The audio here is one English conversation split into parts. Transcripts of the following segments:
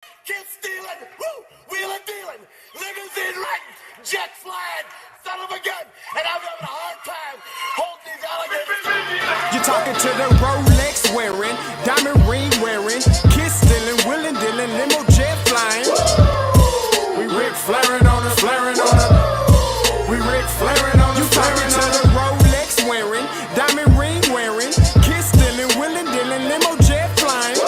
Kid stealing, woo, wheeling dealing, limousine riding, jet flying, son of a gun, and I'm having a hard time holding these alligators. You're talking to the Rolex wearing, diamond ring wearing, kid stealing, wheeling dealing, limo jet flying. We Rick flaring on us, flaring on us. We Rick flaring on us. You talking to the Rolex wearing, diamond ring wearing, kid stealing, wheeling dealing, limo jet flying.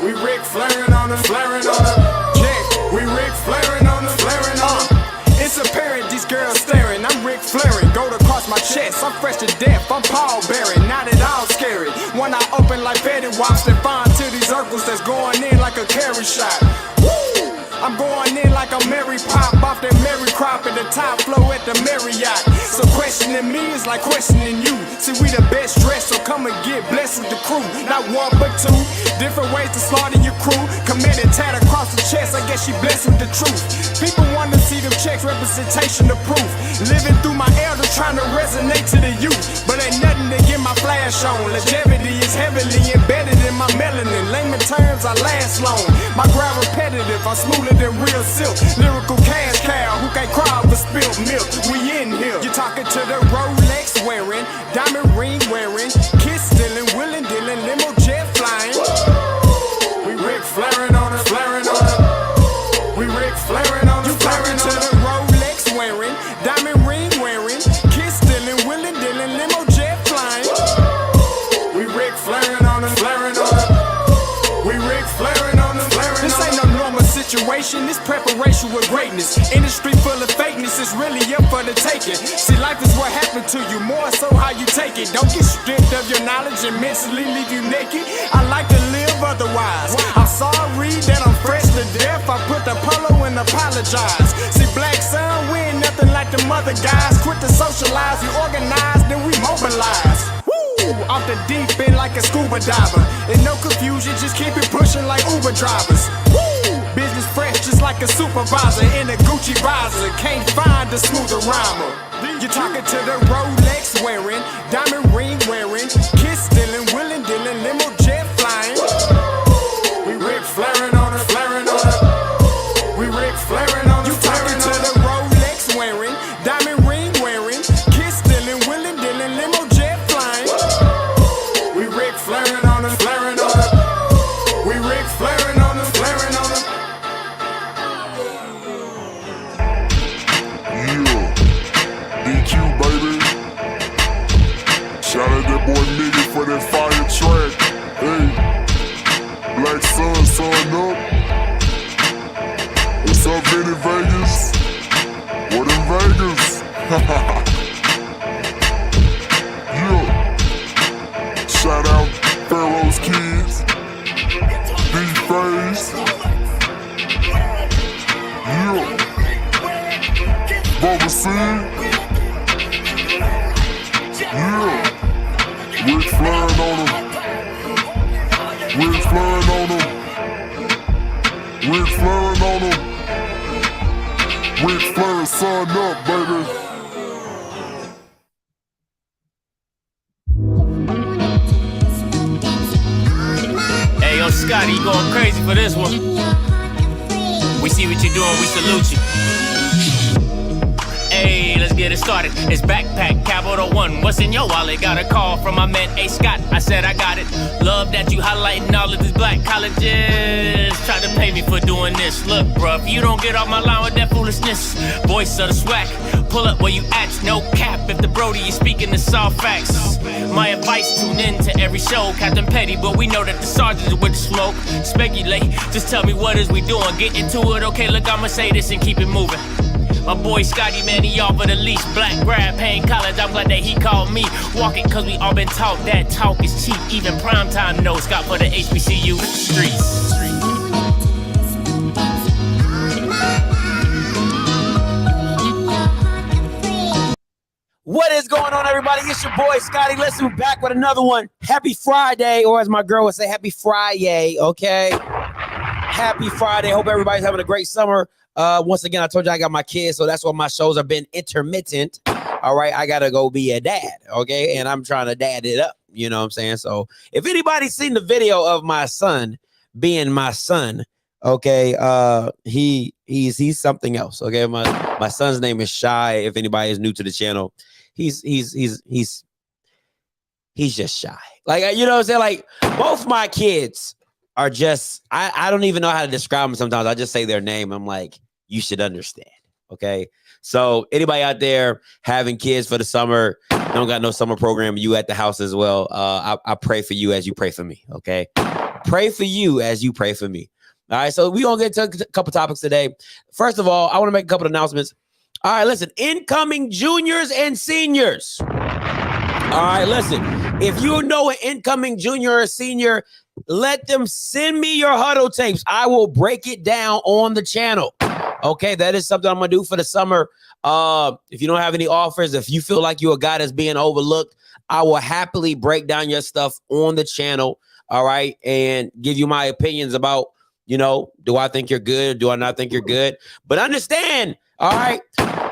We Rick flaring on us, flaring on us. Yeah, we Rick flaring on us, flaring on us. It's apparent these girls staring. I'm Rick flaring, gold across my chest. I'm fresh to death. I'm Paul Bearing, not at all scary. When I open like Betty Wops and find to these circles that's going in like a carry shot. Woo! I'm going in like a Mary Pop off that Mary Crop at the top flow at the Marriott. So questioning me is like questioning you. See, we the best dressed, so come and get blessed with the crew. Not one but two, different ways to slaughter your crew. Committed tat across the chest, I guess she blessed with the truth. People want to see them checks, representation of proof. Living through my elders, trying to resonate to the youth. But ain't nothing to get my flash on. Longevity is heavily embedded in my melanin. Layman terms, I last long. My grind repetitive, I'm smoother than real silk. Lyrical cash cow, who can't cry over spilled milk. We in here. You're talking to the Rolex wearing, diamond ring wearing, kiss stealing, wheeling dealing, limo jet flying. We Rick flaring on us, flaring on us. We Rick flaring on us, flaring on us. You talking to the Rolex wearing, diamond ring wearing, kiss stealing, wheeling dealing, limo jet flying. We Rick flaring on us, flaring on us. We Rick flaring on us, flaring on us. This ain't no normal situation, this preparation with greatness. Industry full of fakeness is really up for the taking. See, life is what happened to you, more so how you take it. Don't get stripped of your knowledge and mentally leave you naked. I like to live otherwise. I'm sorry that I'm fresh to death. I put the polo and apologize. See, black son, we ain't nothing like the mother guys. Quit to socialize, we organize, then we mobilize. Off the deep end like a scuba diver. And no confusion, just keep it pushing like Uber drivers. Woo! Business fresh just like a supervisor in a Gucci visor. Can't find a smoother rhymer. You're talking to the Rolex wearing, diamond ring wearing, kiss stealing, wheeling dealing, limo jet flying. We Rick flaring on us, flaring on us. We Rick flaring on us. You talking to the Rolex wearing, diamond ring wearing, kiss stealing, wheeling dealing, limo jet flying. We Rick flaring on us, flaring on us. We Rick flaring on us, flaring on us. Yeah, DQ baby. Shout out that boy Nigga for that fire track. Hey, Black Sun, sun up. What's up, Vinny Vegas? What in Vegas? Yeah. Shout out Pharaoh's Kids, D-Phase. Yeah. Bubba C. Yeah. Rick flaring on him. Rick flaring on him. Rick flaring on him. Rick flaring, sun up, baby. Hey, yo, Scotty, you going crazy for this one. We see what you're doing, we salute you. Hey, let's get it started. It's Backpack Capital One. What's in your wallet? Got a call from my man A. Scott. I said I got it. Love that you highlighting all of these black colleges. Try to pay me for doing this. Look, bruh, if you don't get off my line with that foolishness, voice of the swag, pull up where you at. No cap. If the Brody is speaking the soft facts. My advice, tune in to every show. Captain Petty, but we know that the sergeant is with the smoke. Speculate, just tell me what is we doing. Get into it, okay, look, I'ma say this and keep it moving. My boy Scotty, man, he offered the least. Black grad, paying college, I'm glad that he called me. Walking, cause we all been taught that talk is cheap. Even primetime knows Scott for the HBCU streets. What is going on, everybody? It's your boy Scotty. Listen, back with another one. Happy Friday, or as my girl would say, happy Friday, okay? Happy Friday. Hope everybody's having a great summer. Once again, I told you I got my kids, so that's why my shows have been intermittent. All right, I gotta go be a dad, okay? And I'm trying to dad it up, you know what I'm saying? So if anybody's seen the video of my son being my son, Okay, he's something else. Okay, my son's name is Shy. If anybody is new to the channel, he's just shy. Like, you know what I'm saying? Like, both my kids are just, I don't even know how to describe them sometimes. I just say their name. I'm like, you should understand. Okay. So anybody out there having kids for the summer, don't got no summer program, you at the house as well. I pray for you as you pray for me. Okay. Pray for you as you pray for me. All right. So we're going to get to a couple topics today. First of all, I want to make a couple of announcements. All right. Listen, incoming juniors and seniors. All right, listen, if you know an incoming junior or senior, let them send me your huddle tapes. I will break it down on the channel. Okay, that is something I'm going to do for the summer. If you don't have any offers, if you feel like you're a guy that's being overlooked, I will happily break down your stuff on the channel. All right, and give you my opinions about, you know, do I think you're good? Do I not think you're good? But understand, all right,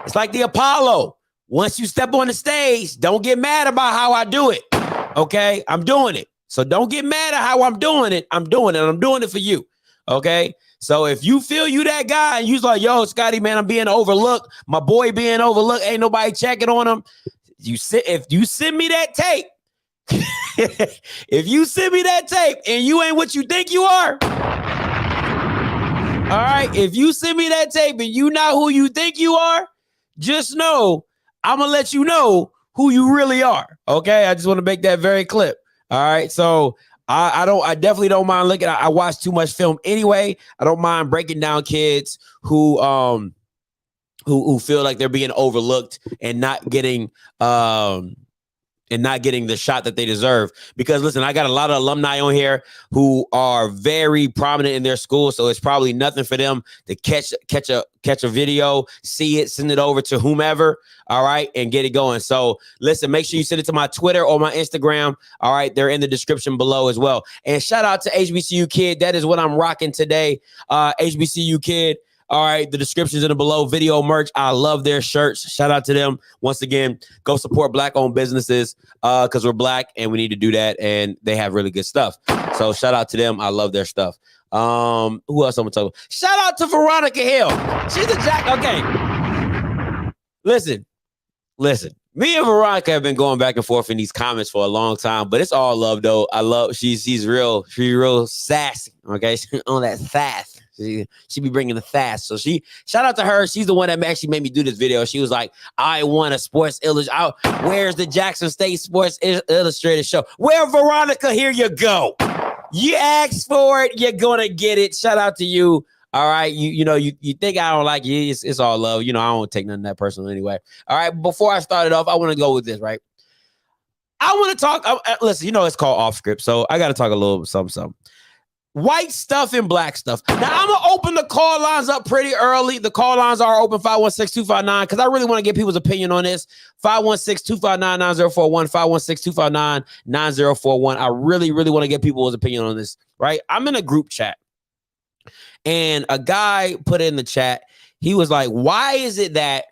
it's like the Apollo. Once you step on the stage, don't get mad about how I do it. Okay, I'm doing it. So don't get mad at how I'm doing it. I'm doing it. I'm doing it for you. Okay. So if you feel you that guy and you're like, yo, Scotty, man, I'm being overlooked. My boy being overlooked. Ain't nobody checking on him. If you send me that tape, if you send me that tape and you ain't what you think you are. All right. If you send me that tape and you not who you think you are, just know I'm going to let you know who you really are. Okay. I just want to make that very clear. All right. So I definitely don't mind looking. I watch too much film anyway. I don't mind breaking down kids who feel like they're being overlooked and not getting the shot that they deserve. Because listen, I got a lot of alumni on here who are very prominent in their school, so it's probably nothing for them to catch a video, see it, send it over to whomever, all right, and get it going. So listen, make sure you send it to my Twitter or my Instagram, all right? They're in the description below as well. And shout out to HBCU Kid. That is what I'm rocking today. HBCU Kid. All right, the description's in the below. Video merch. I love their shirts. Shout out to them. Once again, go support Black-owned businesses because we're Black and we need to do that. And they have really good stuff. So shout out to them. I love their stuff. Who else I'm going to talk about? Shout out to Veronica Hill. She's a jack. Okay. Listen. Me and Veronica have been going back and forth in these comments for a long time, but it's all love, though. I love, she's real sassy. Okay. On that sass. She be bringing the fast. So shout out to her. She's the one that actually made me do this video. She was like, I want a Sports Illustrated. Where's the Jackson State Sports Illustrated show? Where, Veronica? Here you go. You asked for it. You're going to get it. Shout out to you. All right. You think I don't like you. It's all love. You know, I don't take nothing that personal anyway. All right. Before I start it off, I want to go with this, right? I want to talk. Listen, you know, it's called Offscript. So I got to talk a little something. White stuff and black stuff. Now, I'm going to open the call lines up pretty early. The call lines are open 516-259 because I really want to get people's opinion on this. 516-259-9041, 516-259-9041. I really, really want to get people's opinion on this, right? I'm in a group chat and a guy put in the chat. He was like, why is it that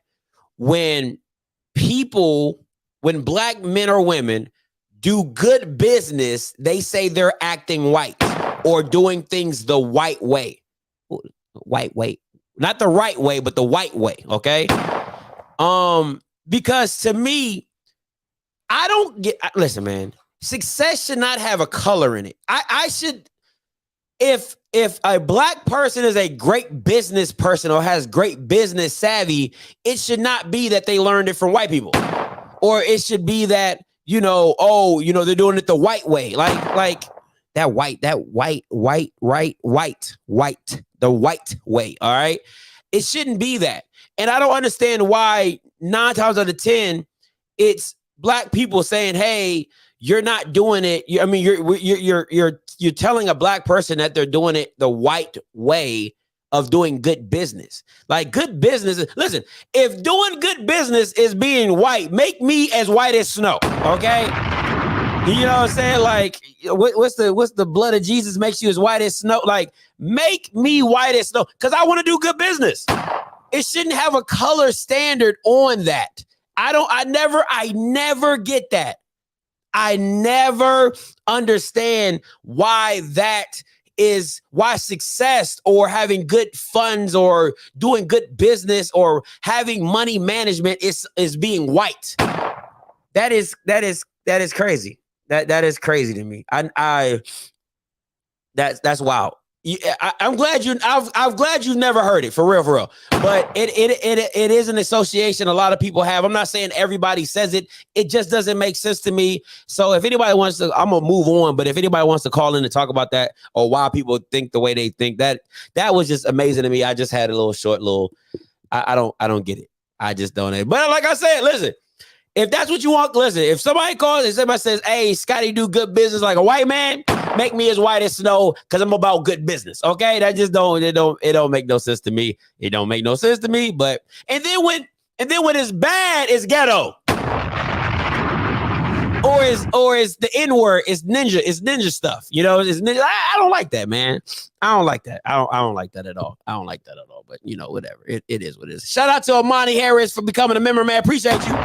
when Black men or women do good business, they say they're acting white? Or doing things the white way. White way. Not the right way, but the white way, okay? Because to me, I don't get... Listen, man. Success should not have a color in it. I should... If a Black person is a great business person or has great business savvy, it should not be that they learned it from white people. Or it should be that, they're doing it the white way. Like... the white way. All right. It shouldn't be that. And I don't understand why 9 times out of 10, it's Black people saying, hey, you're not doing it. You're telling a Black person that they're doing it the white way of doing good business. Like good business. Listen, if doing good business is being white, make me as white as snow. Okay. You know what I'm saying? Like, what's the blood of Jesus makes you as white as snow? Like, make me white as snow because I want to do good business. It shouldn't have a color standard on that. I never get that. I never understand why that why success or having good funds or doing good business or having money management is being white. That is crazy. That is crazy to me. That's wild. I'm glad I'm glad you never heard it for real. But it is an association a lot of people have. I'm not saying everybody says it. It just doesn't make sense to me. So if anybody wants to, I'm gonna move on. But if anybody wants to call in and talk about that or why people think the way they think, that was just amazing to me. I just had a little I don't get it. I just don't. But like I said, listen. If that's what you want, listen, if somebody calls and somebody says, hey, Scotty do good business like a white man, make me as white as snow because I'm about good business. Okay. That just don't make no sense to me. It don't make no sense to me. But and then when it's bad, it's ghetto. Or is the N-word, it's ninja stuff. You know, it's ninja. I don't like that, man. I don't like that. I don't like that at all. I don't like that at all. But you know, whatever. It is what it is. Shout out to Amani Harris for becoming a member, man. Appreciate you.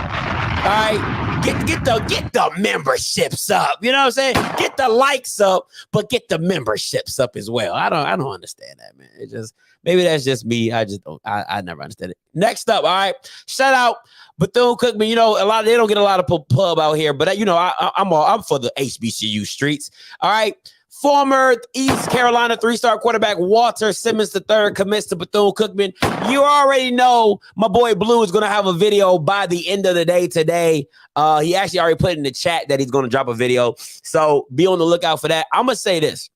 All right, get the memberships up. You know what I'm saying? Get the likes up, but get the memberships up as well. I don't understand that, man. It just maybe that's just me. I just don't. I never understand it. Next up, all right. Shout out Bethune-Cookman. You know, they don't get a lot of pub out here, but you know, I'm for the HBCU streets. All right. Former East Carolina 3-star quarterback Walter Simmons III commits to Bethune-Cookman. You already know my boy Blue is going to have a video by the end of the day today. He actually already put in the chat that he's going to drop a video. So be on the lookout for that. I'm going to say this.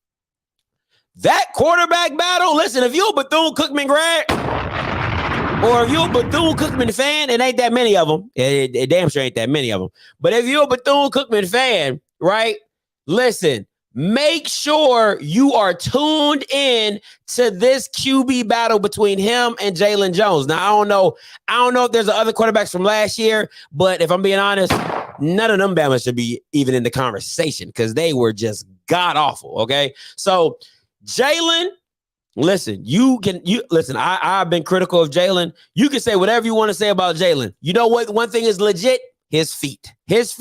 That quarterback battle, listen, if you're a Bethune-Cookman grad or if you're a Bethune-Cookman fan, it ain't that many of them. It damn sure ain't that many of them. But if you're a Bethune-Cookman fan, right, listen. Make sure you are tuned in to this QB battle between him and Jalen Jones. Now, I don't know if there's other quarterbacks from last year, but if I'm being honest, none of them Bama should be even in the conversation because they were just god awful. Okay. So Jalen, listen, listen, I've been critical of Jalen. You can say whatever you want to say about Jalen. You know what? One thing is legit, his feet. His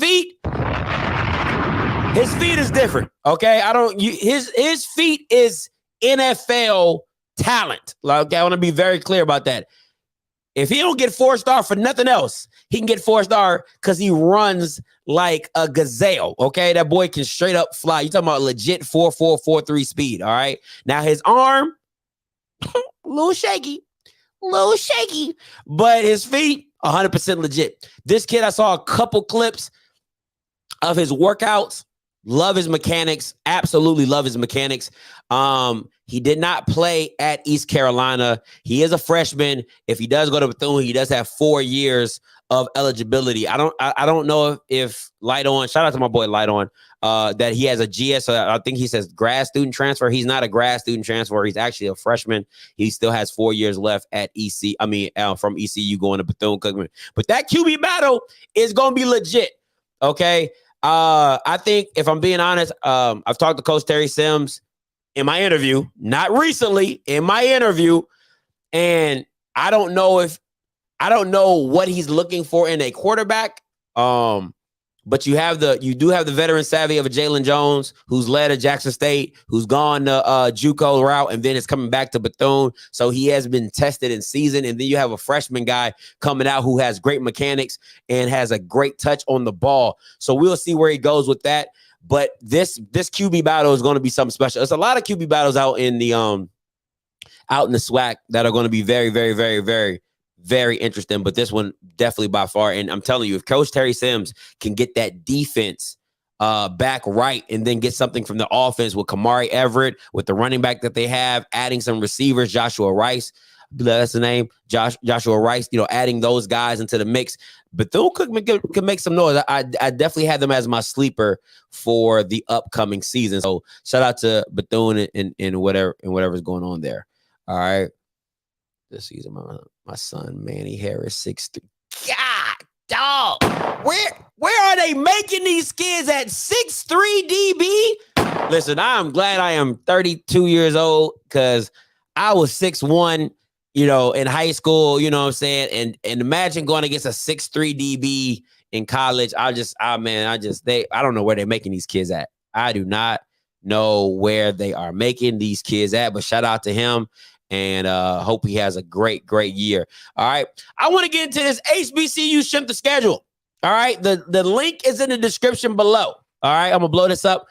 feet is different, okay? His feet is NFL talent. Like, I want to be very clear about that. If he don't get 4-star for nothing else, he can get 4-star because he runs like a gazelle, okay? That boy can straight up fly. You talking about legit 4.4, 4.3 speed, all right? Now, his arm, a little shaky, but his feet, 100% legit. This kid, I saw a couple clips of his workouts. Love his mechanics. Absolutely love his mechanics. He did not play at East Carolina. He is a freshman. If he does go to Bethune, he does have 4 years of eligibility. I don't know if Light On, shout out to my boy Light On, that he has a GS. I think he says grad student transfer. He's not a grad student transfer. He's actually a freshman. He still has 4 years left at from ECU going to Bethune-Cookman. But that QB battle is going to be legit. Okay. I think if I'm being honest, I've talked to Coach Terry Sims in my interview, not recently, in my interview, and I don't know what he's looking for in a quarterback. But you do have the veteran savvy of a Jalen Jones who's led at Jackson State, who's gone the JUCO route, and then is coming back to Bethune. So he has been tested in season. And then you have a freshman guy coming out who has great mechanics and has a great touch on the ball. So we'll see where he goes with that. But this QB battle is going to be something special. There's a lot of QB battles out in the SWAC that are going to be very, very, very, very, very interesting, but this one definitely by far. And I'm telling you, if Coach Terry Sims can get that defense back right and then get something from the offense with Kamari Everett, with the running back that they have, adding some receivers, Joshua Rice, that's the name, Joshua Rice, adding those guys into the mix, Bethune-Cookman could make some noise. I definitely had them as my sleeper for the upcoming season. So shout out to Bethune and whatever's going on there. All right. This season, my son Manny Harris, 6'3". God, dog, where are they making these kids at 6'3" DB? Listen, I'm glad I am 32 years old because I was 6'1", in high school. You know what I'm saying? And imagine going against a 6'3" DB in college. I don't know where they're making these kids at. I do not. know where they are making these kids at. But shout out to him, and hope he has a great year. All right. I want to get into this HBCU strength of schedule. All right. The link is in the description below. All right. I'm going to blow this up.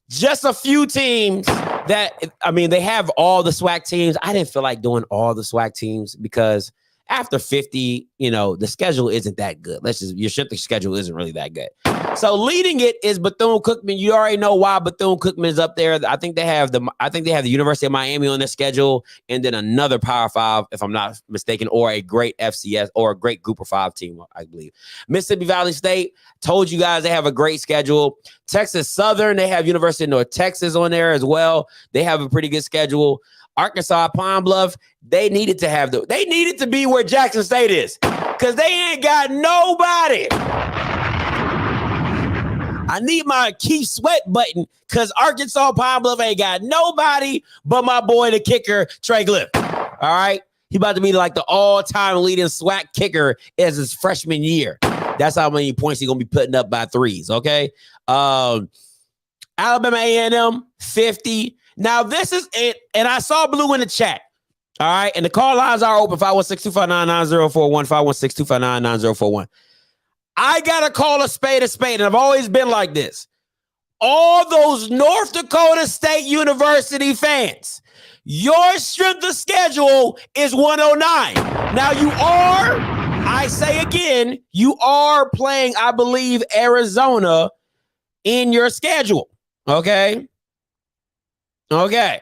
Just a few teams that, I mean, they have all the SWAC teams. I didn't feel like doing all the SWAC teams because after 50, you know, the schedule isn't that good. Your strength of schedule isn't really that good. So leading it is Bethune-Cookman. You already know why Bethune-Cookman is up there. I think they have the University of Miami on their schedule, and then another Power 5, if I'm not mistaken, or a great FCS or a great Group of 5 team, I believe. Mississippi Valley State, told you guys they have a great schedule. Texas Southern, they have University of North Texas on there as well. They have a pretty good schedule. Arkansas Pine Bluff, they needed to be where Jackson State is, because they ain't got nobody. I need my Keith Sweat button, because Arkansas Pine Bluff ain't got nobody but my boy, the kicker, Trey Gliff. All right? He about to be like the all-time leading SWAC kicker as his freshman year. That's how many points he's going to be putting up by threes, okay? Alabama A&M, 50. Now, this is it, and I saw Blue in the chat, all right? And the call lines are open, 516-259-9041, 516-259-9041. I got to call a spade, and I've always been like this. All those North Dakota State University fans, your strength of schedule is 109. Now, I say again, you are playing, I believe, Arizona in your schedule, okay? Okay.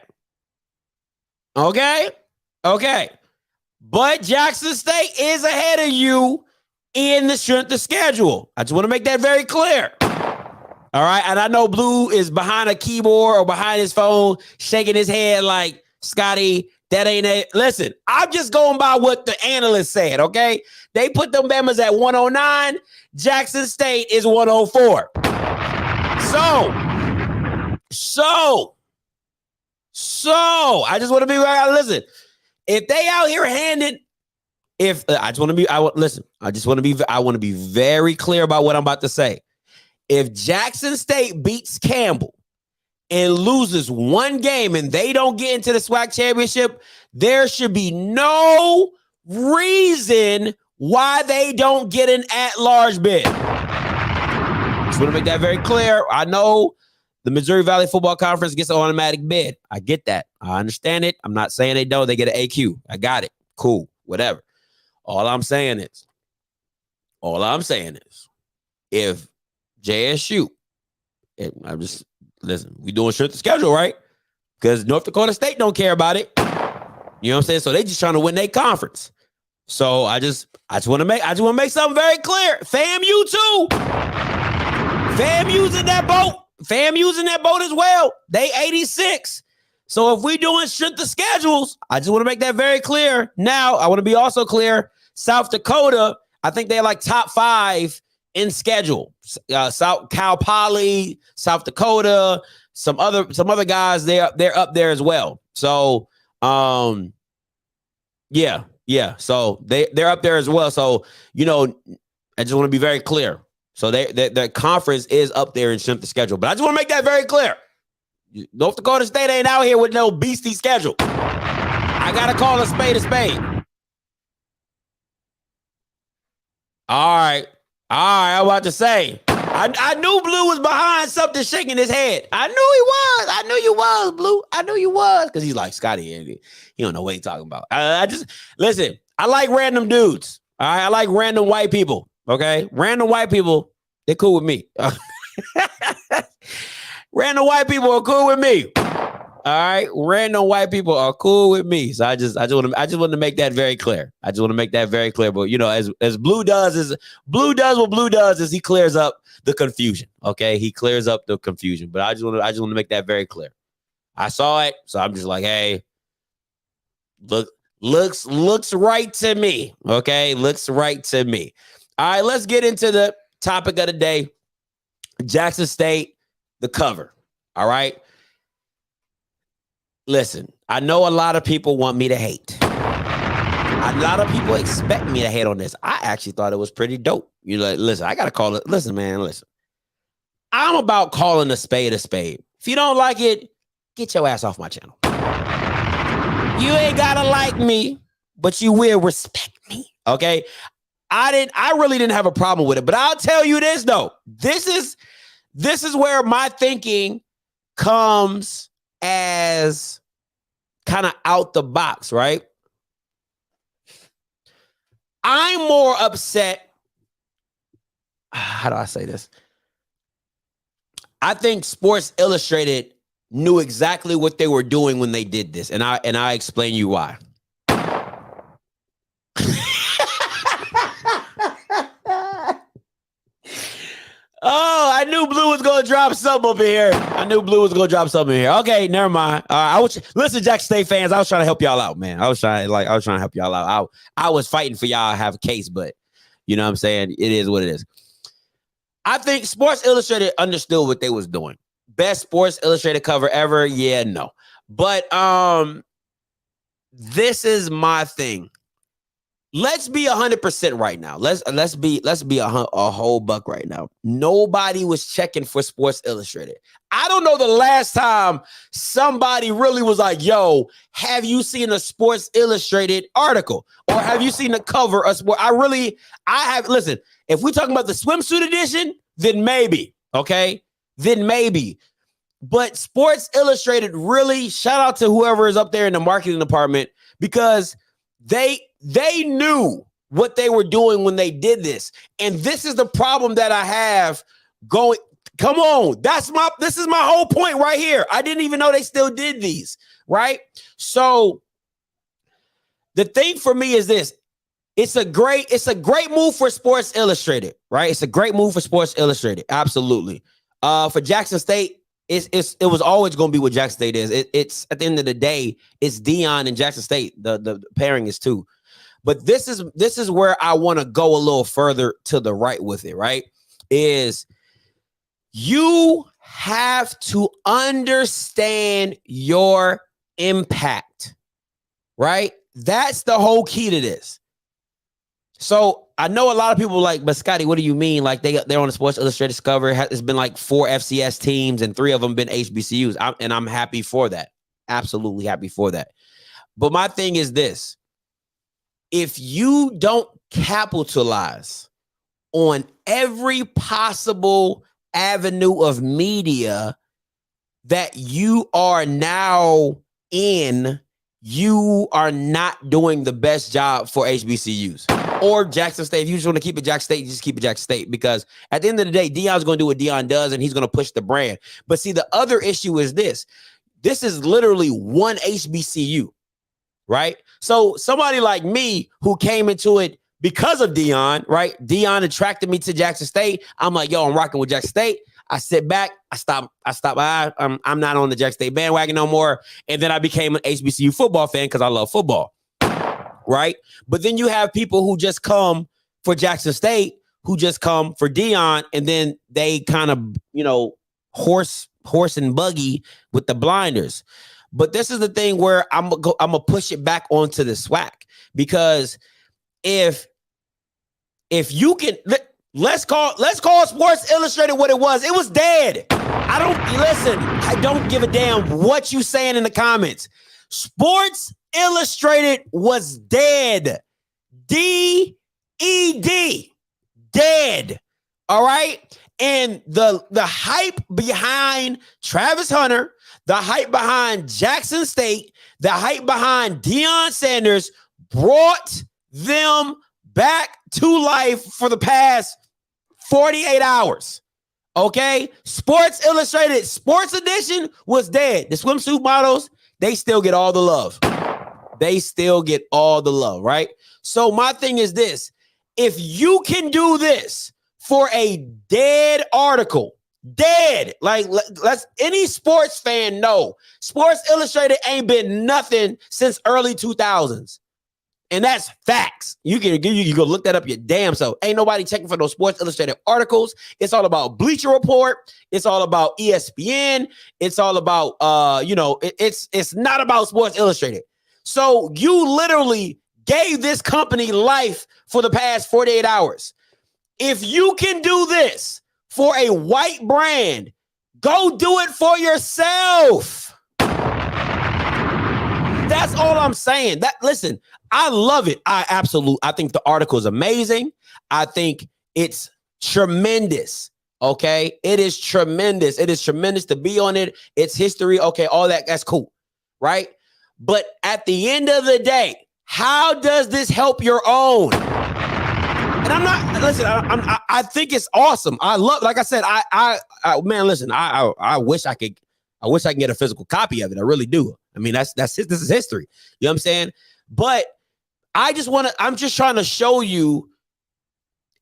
But Jackson State is ahead of you in the strength of schedule. I just want to make that very clear. All right. And I know Blue is behind a keyboard or behind his phone, shaking his head like, Scotty, that ain't it. Listen, I'm just going by what the analyst said. Okay. They put them Bama's at 109. Jackson State is 104. So I just want to be listen. If they out here handing, I want to be very clear about what I'm about to say. If Jackson State beats Campbell and loses one game and they don't get into the SWAC championship, there should be no reason why they don't get an at-large bid. Just want to make that very clear. I know the Missouri Valley Football Conference gets an automatic bid. I get that. I understand it. I'm not saying they don't. They get an AQ. I got it. Cool. Whatever. All I'm saying is, if JSU, and I'm just, listen, we doing strength of schedule, right? Because North Dakota State don't care about it. You know what I'm saying? So they just trying to win their conference. So I just want to make something very clear. FAMU too. FAMU's in that boat. FAMU's in that boat as well. They 86. So if we doing strength of schedules, I just want to make that very clear. Now, I want to be also clear. South Dakota, I think they're like top 5 in schedule. South Cal Poly, South Dakota, some other guys, they're up there as well. So yeah. So they're up there as well. So, you know, I just want to be very clear. So their conference is up there in strength of schedule. But I just want to make that very clear. North Dakota State ain't out here with no beastie schedule. I got to call a spade a spade. All right. I'm about to say. I knew Blue was behind something shaking his head. I knew you was, Blue. I knew you was. Because he's like, Scotty, he don't know what he's talking about. Listen, I like random dudes. All right. I like random white people. Okay. Random white people, they're cool with me. Random white people are cool with me. All right. Random white people are cool with me. So I just want to make that very clear. But you know, as Blue does what Blue does is he clears up the confusion. Okay. He clears up the confusion. But I just want to make that very clear. I saw it. So I'm just like, hey, looks right to me. Okay. Looks right to me. All right. Let's get into the topic of the day. Jackson State, the cover. All right. Listen, I know a lot of people want me to hate. A lot of people expect me to hate on this. I actually thought it was pretty dope. You're like, listen, I got to call it. Listen, man, listen. I'm about calling a spade a spade. If you don't like it, get your ass off my channel. You ain't gotta like me, but you will respect me. Okay. I really didn't have a problem with it, but I'll tell you this though. This is where my thinking comes as kind of out the box, right? I'm more upset. How do I say this? I think Sports Illustrated knew exactly what they were doing when they did this, and I explain you why. Oh, I knew Blue was gonna drop something up in here. Okay, never mind. Listen, Jackson State fans. I was trying to help y'all out, man. I was trying to help y'all out. I was fighting for y'all to have a case, but you know what I'm saying? It is what it is. I think Sports Illustrated understood what they was doing. Best Sports Illustrated cover ever? Yeah, no. But this is my thing. Let's be 100% right now. Let's be a whole buck right now. Nobody was checking for Sports Illustrated. I don't know the last time somebody really was like, yo, have you seen a Sports Illustrated article? Or have you seen the cover of Sport? Listen, if we're talking about the swimsuit edition, then maybe, okay? Then maybe. But Sports Illustrated really, shout out to whoever is up there in the marketing department, because they knew what they were doing when they did this. And this is the problem that I have going. Come on. This is my whole point right here. I didn't even know they still did these, right? So the thing for me is this. It's a great move for Sports Illustrated, right? It's a great move for Sports Illustrated. Absolutely. For Jackson State, it was always going to be what Jackson State is. It's at the end of the day, it's Deion and Jackson State. The pairing is two. But this is where I want to go a little further to the right with it, right? Is you have to understand your impact, right? That's the whole key to this. So I know a lot of people like, but Scotty, what do you mean? Like they're on the Sports Illustrated cover. It's been like 4 FCS teams and 3 of them been HBCUs. I'm happy for that. Absolutely happy for that. But my thing is this. If you don't capitalize on every possible avenue of media that you are now in, you are not doing the best job for HBCUs or Jackson State. If you just want to keep it Jackson State, you just keep it Jackson State, because at the end of the day, Deion's going to do what Deion does and he's going to push the brand. But see, the other issue is this. This is literally one HBCU, right? So somebody like me who came into it because of Deion, right? Deion attracted me to Jackson State. I'm like, yo, I'm rocking with Jackson State. I sit back, I stop by. I'm not on the Jackson State bandwagon no more. And then I became an HBCU football fan because I love football, right? But then you have people who just come for Jackson State, who just come for Deion, and then they kind of, horse and buggy with the blinders. But this is the thing where I'm gonna push it back onto the SWAC, because if you can. Let's call Sports Illustrated what it was. It was dead. I don't give a damn what you saying in the comments. Sports Illustrated was dead. D-E-D. Dead. All right? And the hype behind Travis Hunter, the hype behind Jackson State, the hype behind Deion Sanders brought them back to life for the past 48 hours. Okay? Sports Illustrated Sports Edition was dead. The swimsuit models, they still get all the love. Right? So my thing is this. If you can do this for a dead article, let's any sports fan know, Sports Illustrated ain't been nothing since early 2000s. And that's facts. You can go look that up your damn self. Ain't nobody checking for those Sports Illustrated articles. It's all about Bleacher Report. It's all about ESPN. It's all about it's not about Sports Illustrated. So you literally gave this company life for the past 48 hours. If you can do this for a white brand, Go do it for yourself. That's all I'm saying. Listen, I love it. I think the article is amazing. I think it's tremendous. Okay. It is tremendous. It is tremendous to be on it. It's history. Okay. All that's cool. Right. But at the end of the day, how does this help your own? And I'm not, listen, I think it's awesome. I love, like I said, man, listen, I wish I can get a physical copy of it. I really do. I mean, this is history. You know what I'm saying? But I'm just trying to show you,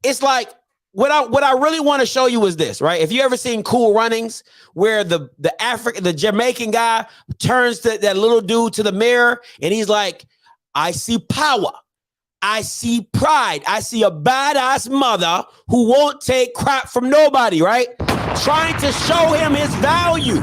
it's like, what I really want to show you is this, right? If you ever seen Cool Runnings, where the Jamaican guy turns to that little dude to the mirror and he's like, I see power. I see pride. I see a badass mother who won't take crap from nobody, right? Trying to show him his value.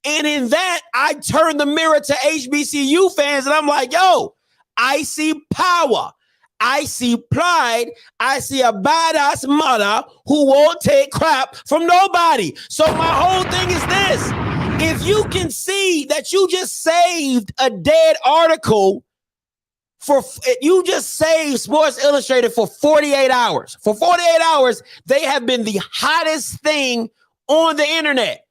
And in that, I turn the mirror to HBCU fans and I'm like, yo, I see power. I see pride. I see a badass mother who won't take crap from nobody. So my whole thing is this. If you can see that you just saved a dead article, you just saved Sports Illustrated for 48 hours. For 48 hours, they have been the hottest thing on the internet.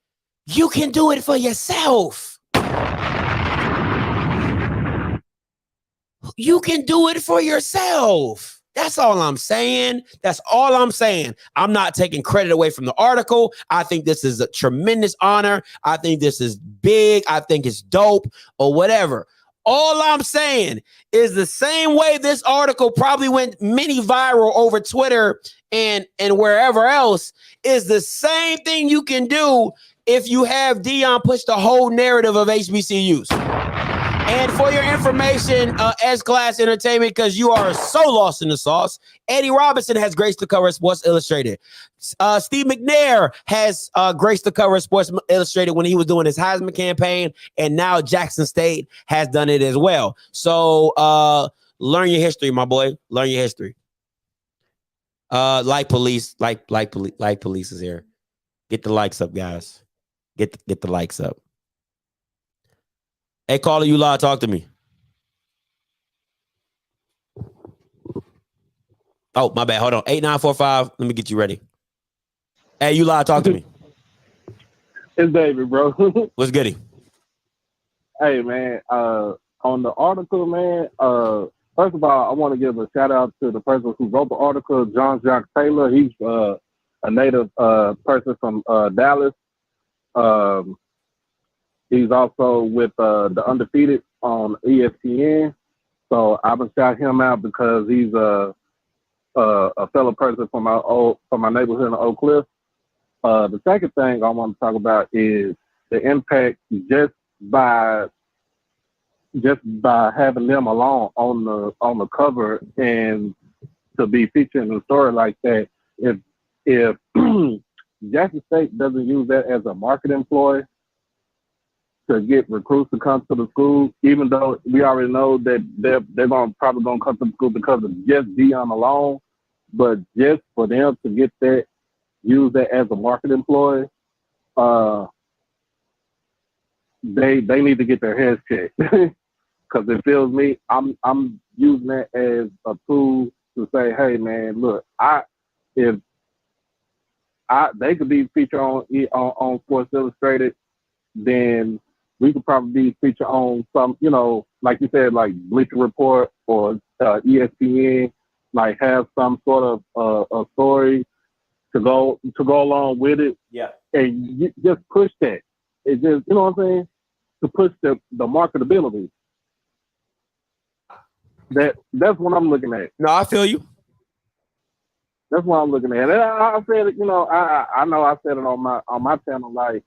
You can do it for yourself. You can do it for yourself. That's all I'm saying. That's all I'm saying. I'm not taking credit away from the article. I think this is a tremendous honor. I think this is big. I think it's dope or whatever. All I'm saying is the same way this article probably went mini viral over Twitter and wherever else is the same thing you can do if you have Dion push the whole narrative of HBCUs. And for your information, S-Class Entertainment, because you are so lost in the sauce, Eddie Robinson has graced the cover of Sports Illustrated. Steve McNair has graced the cover of Sports Illustrated when he was doing his Heisman campaign, and now Jackson State has done it as well. So learn your history, my boy. Learn your history. Like police is here. Get the likes up, guys. Get the likes up. Hey, caller, you live. Talk to me. Oh, my bad. Hold on. 8945. Let me get you ready. Hey, you live. Talk to me. It's David, bro. What's goody? Hey, man. On the article, man, first of all, I want to give a shout out to the person who wrote the article, John Jacques Taylor. He's a native person from Dallas. He's also with the Undefeated on ESPN. So I would shout him out because he's a fellow person from my neighborhood in Oak Cliff. The second thing I want to talk about is the impact just by having them along on the cover and to be featured in a story like that. If Jackson State doesn't use that as a marketing ploy to get recruits to come to the school, even though we already know that they're probably gonna come to the school because of just Dion alone, but just for them to get that, use that as a marketing ploy, they need to get their heads checked. Because it feels me, I'm using that as a tool to say, hey man, look, they could be featured on Sports Illustrated, then we could probably be featured on some, like you said, like Bleacher Report or ESPN, like have some sort of a story to go along with it. Yeah. And you just push that. It just, you know what I'm saying? To push the marketability. That's what I'm looking at. No, I feel you. That's what I'm looking at. And I said it, I know I said it on my channel, like,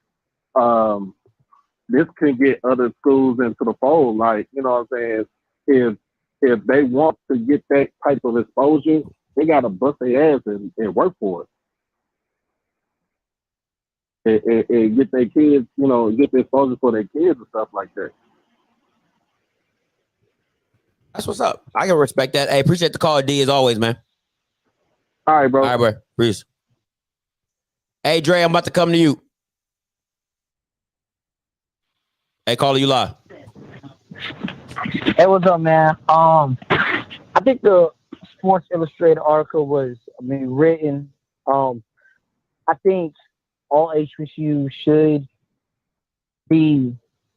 this can get other schools into the fold. Like, you know what I'm saying? If they want to get that type of exposure, they got to bust their ass and work for it. And get their kids, get the exposure for their kids and stuff like that. That's what's up. I can respect that. Hey, appreciate the call, D, as always, man. All right, bro. All right, bro. Peace. Hey, Dre, I'm about to come to you. Hey, caller, you live. Hey, what's up, man? I think the Sports Illustrated article was, written. I think all HBCUs should be,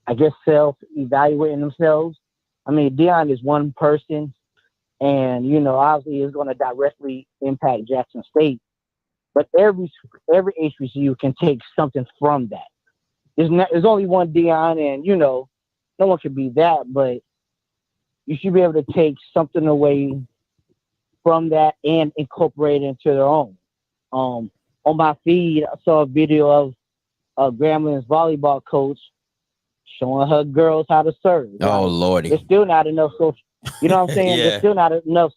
I guess, self-evaluating themselves. I mean, Deion is one person, and obviously, it's going to directly impact Jackson State. But every HBCU can take something from that. There's only one Deion, and no one can be that. But you should be able to take something away from that and incorporate it into their own. On my feed, I saw a video of Gramblin's volleyball coach showing her girls how to serve. Oh, Lordy. There's still not enough social, what I'm saying? Yeah. There's still not enough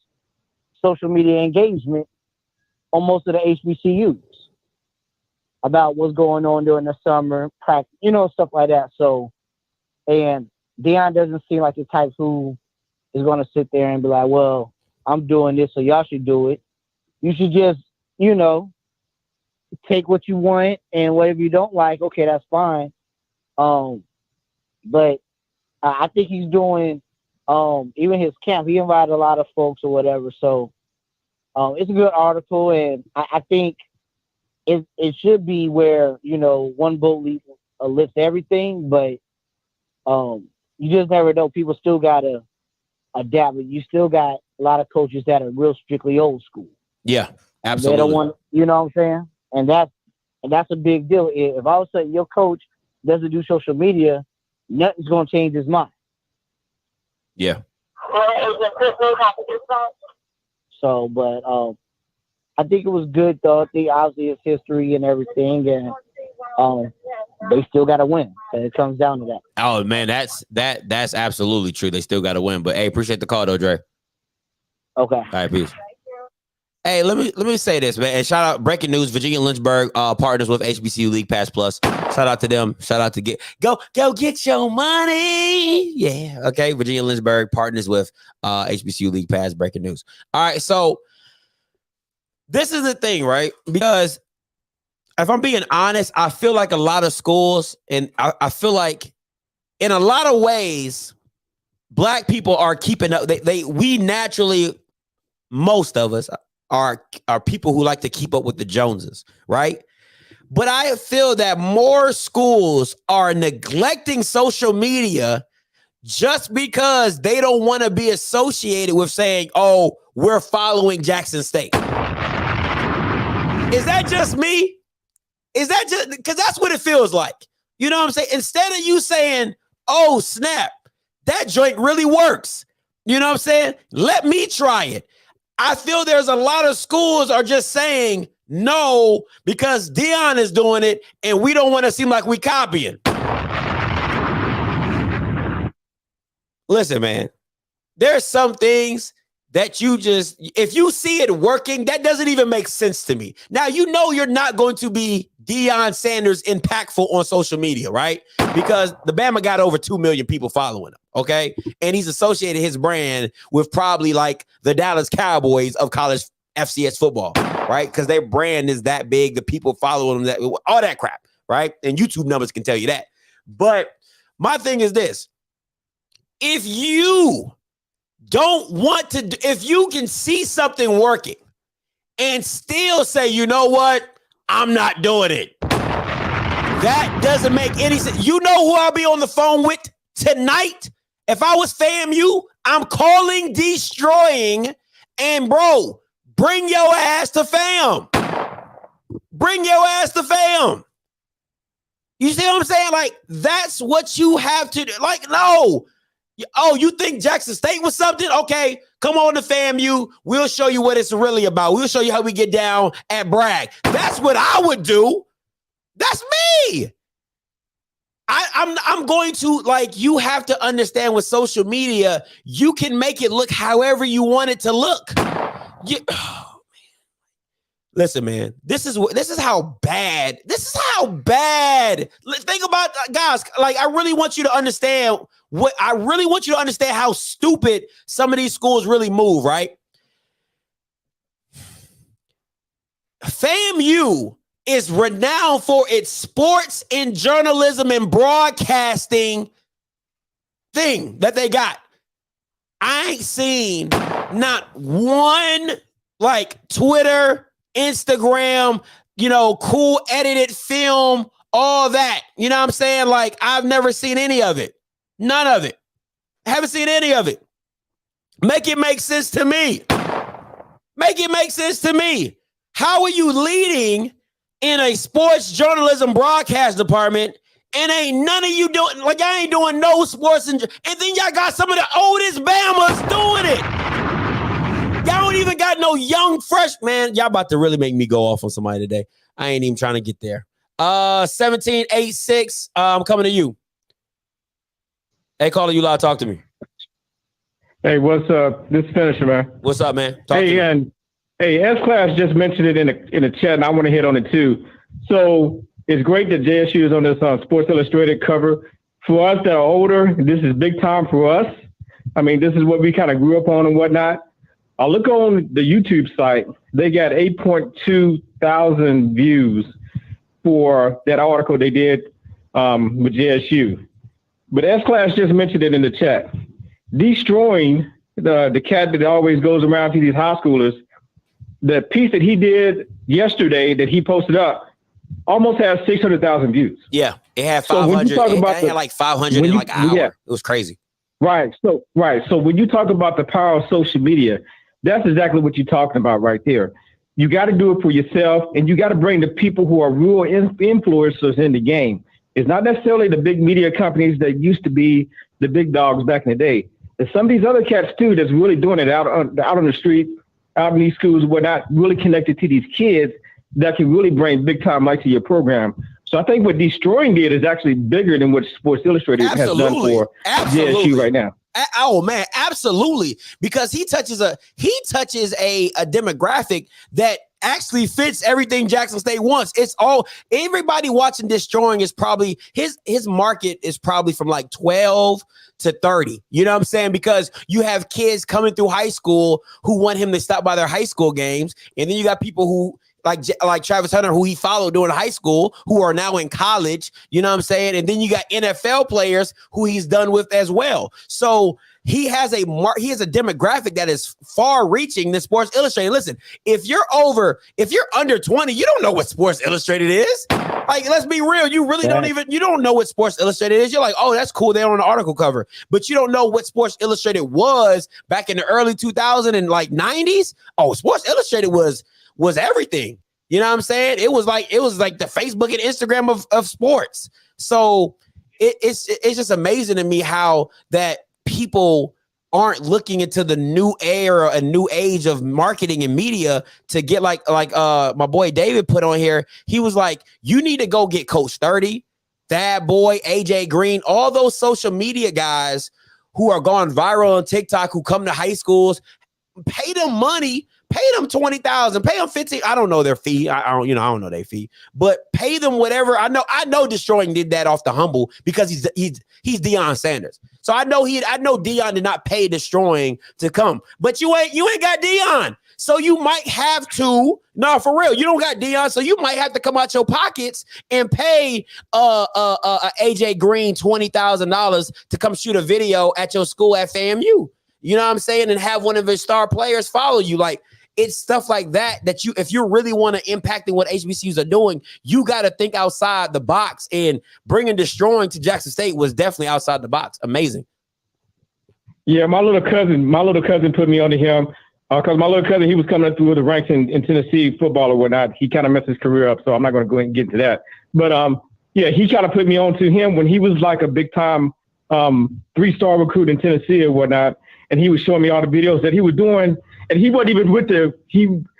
social media engagement on most of the HBCUs about what's going on during the summer, practice, stuff like that. So, and Deion doesn't seem like the type who is going to sit there and be like, well, I'm doing this, so y'all should do it. You should just, take what you want, and whatever you don't like, okay, that's fine. But I think he's doing, even his camp, he invited a lot of folks or whatever. So it's a good article, and I think it should be where, one boat lifts everything, but you just never know. People still got to adapt. You still got a lot of coaches that are real strictly old school. Yeah, absolutely. They don't want, what I'm saying? And that's a big deal. If all of a sudden your coach doesn't do social media, nothing's going to change his mind. Yeah. So, but I think it was good, though. I think obviously it's history and everything, and they still got to win. So it comes down to that. Oh, man, that's absolutely true. They still got to win. But, hey, appreciate the call, though, Dre. Okay. All right, peace. Hey, let me say this, man. And shout out, breaking news, Virginia Lynchburg partners with HBCU League Pass Plus. Shout out to them. Shout out to go get your money. Yeah. Okay. Virginia Lynchburg partners with HBCU League Pass. Breaking news. All right. So this is the thing, right? Because if I'm being honest, I feel like a lot of schools, and I feel like in a lot of ways, Black people are keeping up. We naturally, most of us are people who like to keep up with the Joneses, right? But I feel that more schools are neglecting social media just because they don't want to be associated with saying, oh, we're following Jackson State. Is that just me? Is that just because that's what it feels like? You know what I'm saying? Instead of you saying, oh, snap, that joint really works. You know what I'm saying? Let me try it. I feel there's a lot of schools are just saying no because Deion is doing it and we don't want to seem like we copying. Listen, man, there's some things that you just, if you see it working, that doesn't even make sense to me. Now, you're not going to be Deion Sanders impactful on social media, right? Because the Bama got over 2 million people following him, okay? And he's associated his brand with probably like the Dallas Cowboys of college FCS football, right? Because their brand is that big, the people following them, all that crap, right? And YouTube numbers can tell you that. But my thing is this. If you don't want to, if you can see something working and still say, you know what, I'm not doing it. That doesn't make any sense. You know who I'll be on the phone with tonight? If I was FAMU, I'm calling Destroying, and bro, bring your ass to fam. Bring your ass to fam. You see what I'm saying? Like, that's what you have to do. Like, no. Oh, you think Jackson State was something? Okay, come on to FAMU. We'll show you what it's really about. We'll show you how we get down at Bragg. That's what I would do. That's me. I'm going to, like, you have to understand with social media, you can make it look however you want it to look. Listen, man, this is how bad. This is how bad. Think about, guys, like, I really want you to understand how stupid some of these schools really move, right? FAMU is renowned for its sports and journalism and broadcasting thing that they got. I ain't seen not one like Twitter, Instagram, cool edited film, all that. You know what I'm saying? Like, I've never seen any of it. None of it. I haven't seen any of it. Make it make sense to me. Make it make sense to me. How are you leading in a sports journalism broadcast department and ain't none of you doing, like, I ain't doing no sports, and then y'all got some of the oldest Bamas doing it. Y'all don't even got no young, fresh, man. Y'all about to really make me go off on somebody today. I ain't even trying to get there. 1786, I'm coming to you. Hey, caller, you loud, talk to me. Hey, what's up? This is Finisher, man. What's up, man? Talk to me. And hey, S-Class just mentioned it in the chat, and I want to hit on it too. So it's great that JSU is on this Sports Illustrated cover. For us that are older, this is big time for us. I mean, this is what we kind of grew up on and whatnot. I look on the YouTube site. They got 8.2 thousand views for that article they did with JSU. But S-Class just mentioned it in the chat. Destroying the cat that always goes around to these high schoolers, the piece that he did yesterday that he posted up almost has 600,000 views. Yeah, it had 500. So it had like 500 in like an hour. Yeah. It was crazy. Right. So when you talk about the power of social media, that's exactly what you're talking about right there. You got to do it for yourself, and you got to bring the people who are real influencers in the game. It's not necessarily the big media companies that used to be the big dogs back in the day. There's some of these other cats too that's really doing it out on the street, out in these schools, where not really connected to these kids that can really bring big time light to your program. So I think what Destroying did is actually bigger than what Sports Illustrated has done for JSU right now. Oh man, absolutely. Because he touches a demographic that actually fits everything Jackson State wants. It's all, everybody watching Destroying is probably his market is probably from like 12 to 30. You know what I'm saying? Because you have kids coming through high school who want him to stop by their high school games, and then you got people who like Travis Hunter, who he followed during high school, who are now in college, you know what I'm saying? And then you got NFL players who he's done with as well. So he has a demographic that is far reaching than Sports Illustrated. Listen, if you're under 20, you don't know what Sports Illustrated is. Like, let's be real. You really you don't know what Sports Illustrated is. You're like, oh, that's cool. They're on an article cover, but you don't know what Sports Illustrated was back in the early 2000s and like 90s. Oh, Sports Illustrated was everything. You know what I'm saying? It was like the Facebook and Instagram of sports. So it's just amazing to me how that people aren't looking into the new era, a new age of marketing and media to get like my boy David put on here. He was like, you need to go get Coach 30, Thad Boy, AJ Green, all those social media guys who are gone viral on TikTok, who come to high schools, pay them money. Pay them $20,000, pay them $15,000. I don't know their fee. I don't know their fee, but pay them whatever. I know Destroying did that off the humble because he's Deion Sanders. So I know Deion did not pay Destroying to come, but you ain't got Deion. So you might have to, no, for real, you don't got Deion. So you might have to come out your pockets and pay AJ Green $20,000 to come shoot a video at your school at FAMU. You know what I'm saying? And have one of his star players follow you. Like, it's stuff like that if you really want to impact what HBCUs are doing, you got to think outside the box, and bringing Destroying to Jackson State was definitely outside the box. Amazing. Yeah, my little cousin put me onto him because my little cousin, he was coming up through the ranks in Tennessee football or whatnot. He kind of messed his career up, so I'm not going to go ahead and get into that. But yeah, he kind of put me on to him when he was like a big time 3-star recruit in Tennessee or whatnot. And he was showing me all the videos that he was doing. And he wasn't even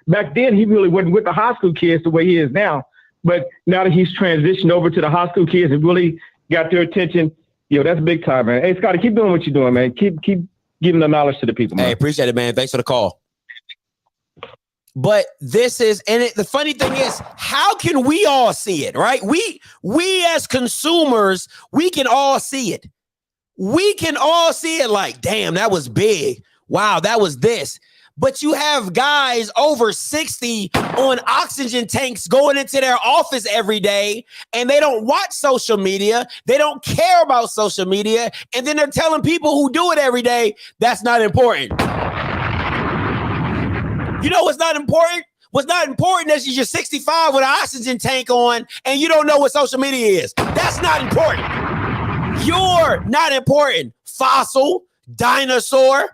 back then, he really wasn't with the high school kids the way he is now. But now that he's transitioned over to the high school kids and really got their attention, that's big time, man. Hey, Scotty, keep doing what you're doing, man. Keep giving the knowledge to the people, man. Hey, appreciate it, man. Thanks for the call. But the funny thing is, how can we all see it, right? We as consumers, we can all see it. We can all see it like, damn, that was big. Wow, that was this. but you have guys over 60 on oxygen tanks going into their office every day, and they don't watch social media. They don't care about social media. And then they're telling people who do it every day, that's not important. You know what's not important? What's not important is you're 65 with an oxygen tank on and you don't know what social media is. That's not important. You're not important, fossil, dinosaur.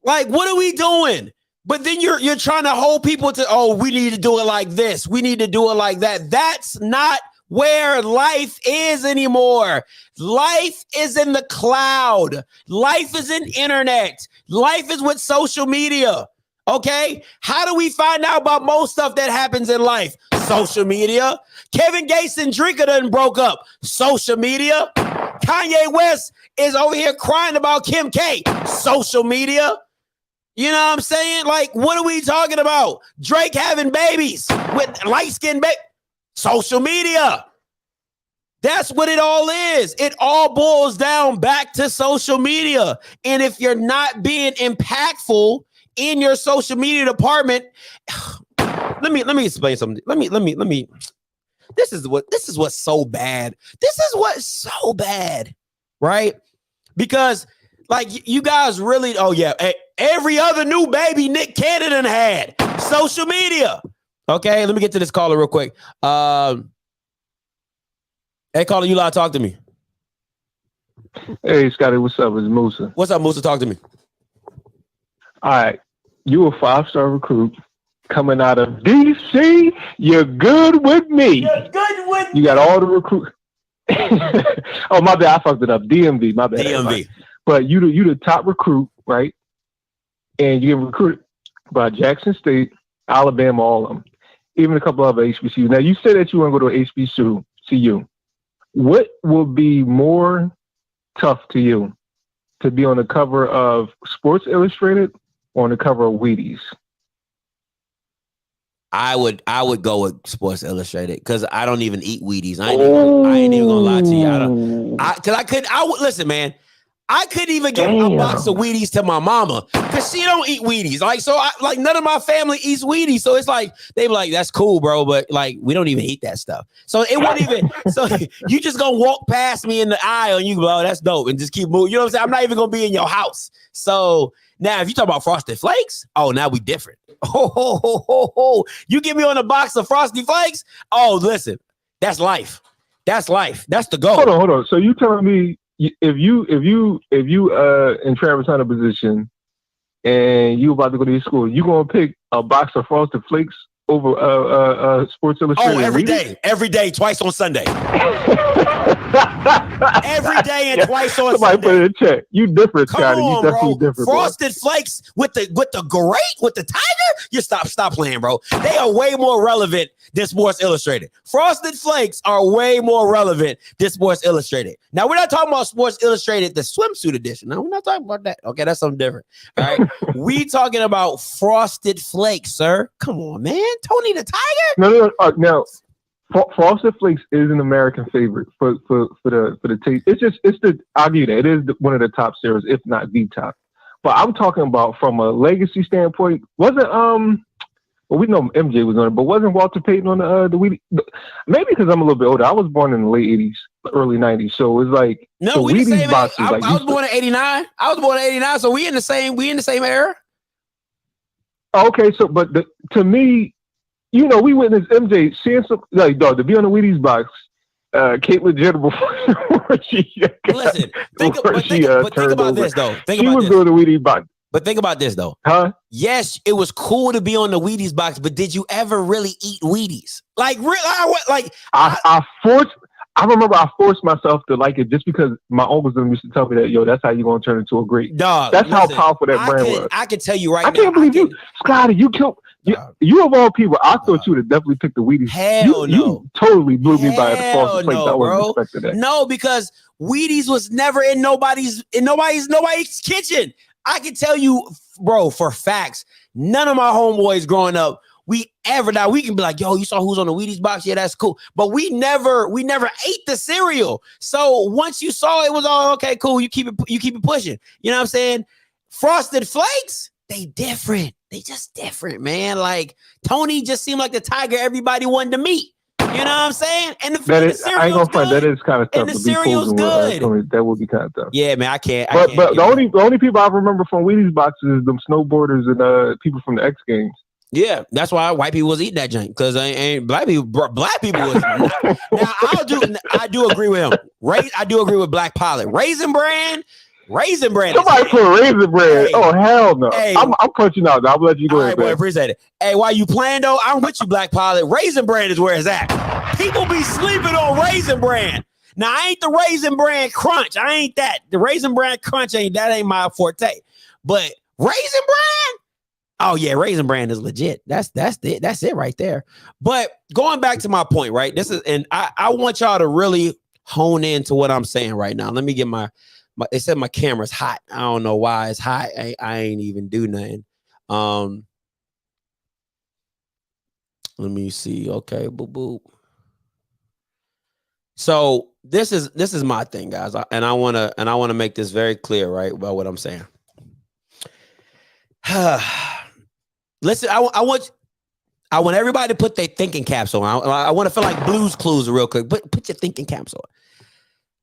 Like, what are we doing? But then you're trying to hold people to, oh, we need to do it like this. We need to do it like that. That's not where life is anymore. Life is in the cloud. Life is in internet. Life is with social media. Okay? How do we find out about most stuff that happens in life? Social media. Kevin Gates and Drinker done broke up. Social media. Kanye West is over here crying about Kim K. Social media. You know what I'm saying? Like, what are we talking about? Drake having babies with light-skinned baby. Social media. That's what it all is. It all boils down back to social media. And if you're not being impactful in your social media department, let me explain something. Let me. This is what's so bad. This is what's so bad, right? Because like you guys really, oh yeah, every other new baby Nick Cannon had social media. Okay, let me get to this caller real quick. Hey, caller, you live, talk to me. Hey, Scotty, what's up? It's Musa. What's up, Musa? Talk to me. All right. You a 5-star recruit coming out of DC. You're good with me. You're good with You got all the recruit. Oh, my bad. I fucked it up. DMV. My bad. DMV. But you the top recruit, right? And you get recruited by Jackson State, Alabama, all of them. Even a couple of HBCU. Now, you said that you want to go to HBCU. What will be more tough to you? To be on the cover of Sports Illustrated or on the cover of Wheaties? I would go with Sports Illustrated because I don't even eat Wheaties. I ain't even gonna lie to you. Listen, man. I couldn't even give a box of Wheaties to my mama because she don't eat Wheaties. Like, so none of my family eats Wheaties. So it's like, they be like, that's cool, bro. But like, we don't even eat that stuff. So it won't even, so you just gonna walk past me in the aisle and you go, oh, that's dope. And just keep moving. You know what I'm saying? I'm not even gonna be in your house. So now if you talk about Frosted Flakes, oh, now we different. You get me on a box of Frosted Flakes. Oh, listen, that's life. That's life. That's the goal. Hold on. So you telling me, if you in Travis Hunter position and you about to go to your school, you gonna pick a box of Frosted Flakes over Sports Illustrated? Oh, every day, twice on Sunday. Every day and twice on Somebody Sunday. put it in check. You different, Scotty. You definitely bro. different. Frosted Flakes with the tiger. You stop playing, bro. They are way more relevant than Sports Illustrated. Frosted Flakes are way more relevant than Sports Illustrated. Now we're not talking about Sports Illustrated, the swimsuit edition. No, we're not talking about that. Okay, that's something different. All right, we talking about Frosted Flakes, sir. Come on, man. Tony the Tiger. No. Now, Frosted Flakes is an American favorite for the taste. I'll give you that. It is one of the top cereals, if not the top. But I'm talking about from a legacy standpoint. Wasn't well, we know MJ was on it, but wasn't Walter Payton on the Wheaties? Maybe because I'm a little bit older. I was born in the late 80s, early 90s. So it's like no, the we Wheaties the same. boxes. I was born in '89. So we in the same era. Okay, so but to me, you know, we witnessed MJ seeing some like dog to be on the Wheaties box. Caitlyn Jenner before she listen. Think about this though. She was going to Wheaties box. But think about this though. Huh? Yes, it was cool to be on the Wheaties box, but did you ever really eat Wheaties? Like, I remember I forced myself to like it just because my uncles used to tell me that, yo, that's how you're going to turn into a great dog. That's how powerful that brand was. I can tell you right now. I can't believe you, Scotty, you killed. You of all people, I thought you would have definitely picked the Wheaties. Hell no. You totally blew me by the Frosted Flakes. I wasn't expecting that. No, because Wheaties was never in nobody's kitchen. I can tell you, bro, for facts, none of my homeboys growing up, we can be like, yo, you saw who's on the Wheaties box? Yeah, that's cool. But we never ate the cereal. So once you saw it was all okay, cool. You keep it pushing. You know what I'm saying? Frosted Flakes. they different. They just different, man. Like Tony just seemed like the tiger everybody wanted to meet. You know what I'm saying? And the I ain't gonna front. That is kind of tough. And the to be cereal's fooling good. with, that would be kind of tough. Yeah, man, I can't. But the only people I remember from Wheaties boxes is them snowboarders and people from the X Games. Yeah, that's why white people was eating that junk because ain't black people. Black people was. Now I do agree with him. I do agree with Black Pilot. Raisin Bran. Somebody put Raisin Bran. Hey, oh hell no! Hey, I'm punching out. I'll let you go. All right, boy, appreciate it. Hey, while you playing though, I'm with you, Black Pilot. Raisin Bran is where it's at. People be sleeping on Raisin Bran. Now I ain't the Raisin Bran Crunch. I ain't that. The Raisin Bran Crunch ain't my forte. But Raisin Bran. Oh yeah, Raisin Bran is legit. That's it right there. But going back to my point, right? This is, and I want y'all to really hone into what I'm saying right now. Let me get my it said my camera's hot. I don't know why it's hot. I ain't even do nothing. Let me see. Okay, boop boop. So this is my thing, guys, and I wanna make this very clear, right, about what I'm saying. Listen, I want everybody to put their thinking caps on. I want to feel like Blue's Clues real quick. Put your thinking caps on.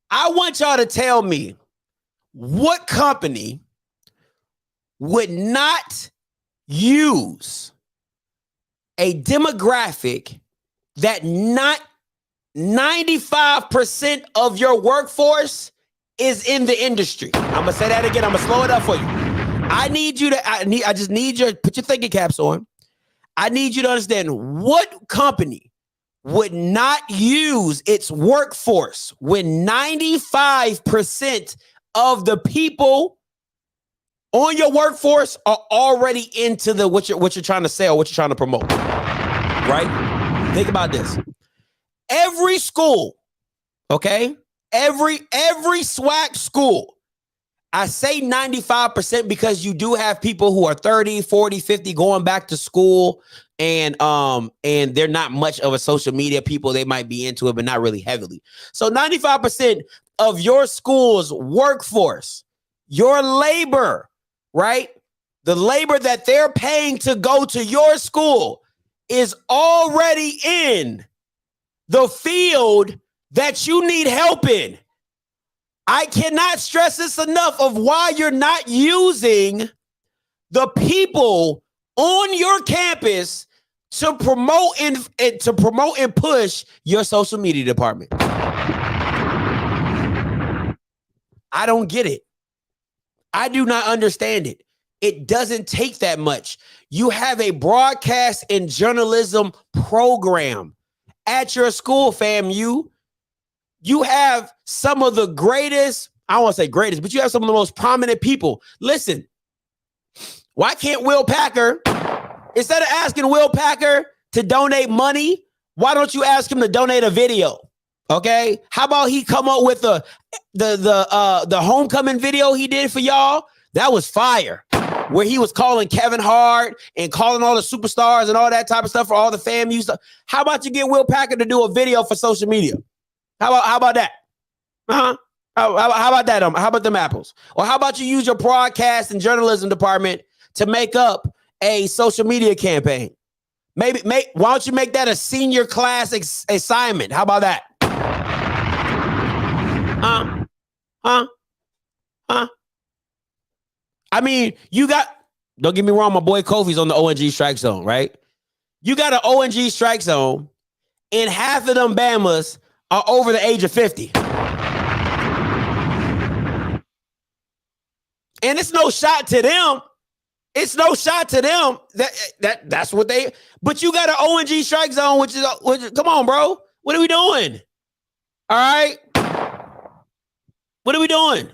I want y'all to tell me what company would not use a demographic that not 95% of your workforce is in the industry. I'm gonna say that again. I'm gonna slow it up for you. I just need you to put your thinking caps on. I need you to understand what company would not use its workforce when 95% of the people on your workforce are already into the what you're trying to sell, what you're trying to promote. Right? Think about this. Every school, okay? Every SWAC school. I say 95% because you do have people who are 30, 40, 50 going back to school and they're not much of a social media people. They might be into it, but not really heavily. So 95% of your school's workforce, your labor, right? The labor that they're paying to go to your school is already in the field that you need help in. I cannot stress this enough of why you're not using the people on your campus to promote and push your social media department. I don't get it. I do not understand it. It doesn't take that much. You have a broadcast and journalism program at your school, fam. You have some of the greatest, I don't want to say greatest, but you have some of the most prominent people. Listen, why can't Will Packer, instead of asking Will Packer to donate money, why don't you ask him to donate a video? Okay? How about he come up with the homecoming video he did for y'all? That was fire. Where he was calling Kevin Hart and calling all the superstars and all that type of stuff for all the FAMU stuff. How about you get Will Packer to do a video for social media? How about that? How about that? How about them apples? Or how about you use your broadcast and journalism department to make up a social media campaign? Why don't you make that a senior class assignment? How about that? I mean, don't get me wrong, my boy Kofi's on the ONG strike zone, right? You got an ONG strike zone, and half of them Bamas are over the age of 50. And it's no shot to them. It's no shot to them. That's what they, but you got an ONG strike zone, which is come on, bro. What are we doing? All right. What are we doing?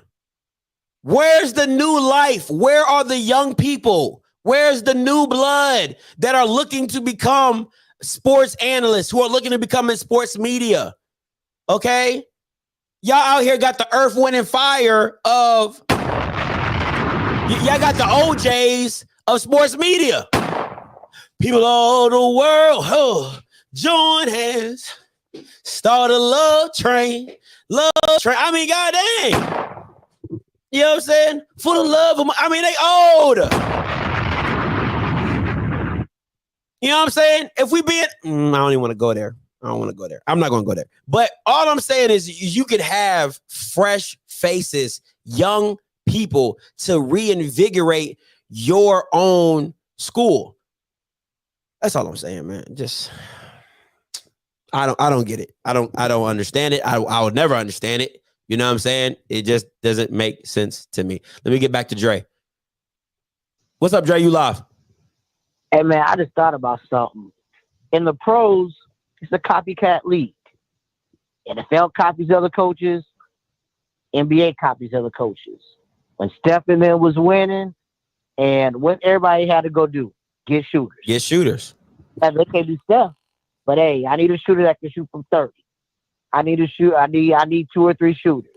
Where's the new life? Where are the young people? Where's the new blood that are looking to become sports analysts, who are looking to become in sports media? Okay. Y'all out here got the earth, wind, and fire of, y'all got the OJs of sports media. People all over the world, join hands, start a love train. I mean, god dang. You know what I'm saying? Full of love. I mean, they old. You know what I'm saying? If we be I don't even want to go there. I don't want to go there. I'm not going to go there. But all I'm saying is you could have fresh faces, young people to reinvigorate your own school. That's all I'm saying, man. Just I don't get it. I don't understand it. I would never understand it. You know what I'm saying? It just doesn't make sense to me. Let me get back to Dre. What's up, Dre? You live? Hey, man, I just thought about something. In the pros, it's a copycat league. NFL copies other coaches. NBA copies other coaches. When Stephen was winning, and what everybody had to go do, get shooters. Get shooters. And they can't be Steph. But hey, I need a shooter that can shoot from 30. I need 2 or 3 shooters.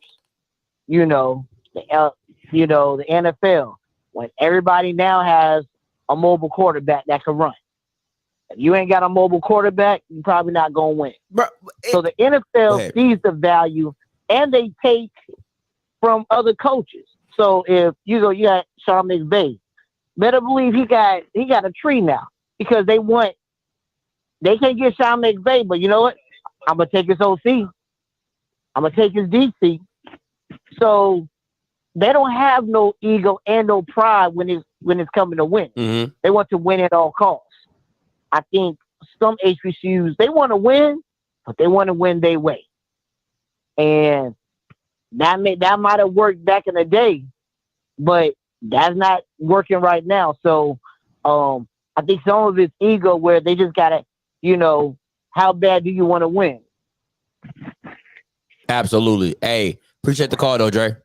You know, the NFL, when everybody now has a mobile quarterback that can run. If you ain't got a mobile quarterback, you're probably not gonna win. So the NFL sees the value, and they take from other coaches. So if you got Sean McVay, better believe he got a tree now, because they can't get Sean McVay, but you know what? I'm gonna take his OC. I'm gonna take his DC. So they don't have no ego and no pride when it's coming to win. Mm-hmm. They want to win at all costs. I think some HBCUs, they want to win, but they want to win their way. And that might have worked back in the day, but that's not working right now. So I think some of it's ego, where they just gotta, how bad do you want to win? Absolutely. Hey, appreciate the call though, Dre.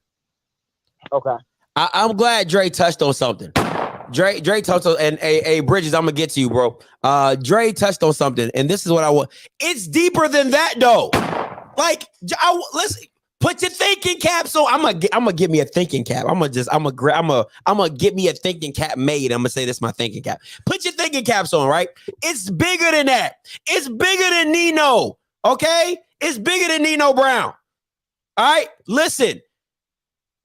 Okay. I'm glad Dre touched on something. Dre touched on, and Bridges, I'm gonna get to you, bro. Dre touched on something, and this is what I want. It's deeper than that, though. Like, listen, put your thinking caps on. I'm gonna get me a thinking cap. I'm gonna get me a thinking cap made. I'm gonna say this is my thinking cap. Put your thinking caps on, right? It's bigger than that. It's bigger than Nino. Okay, it's bigger than Nino Brown. All right, listen.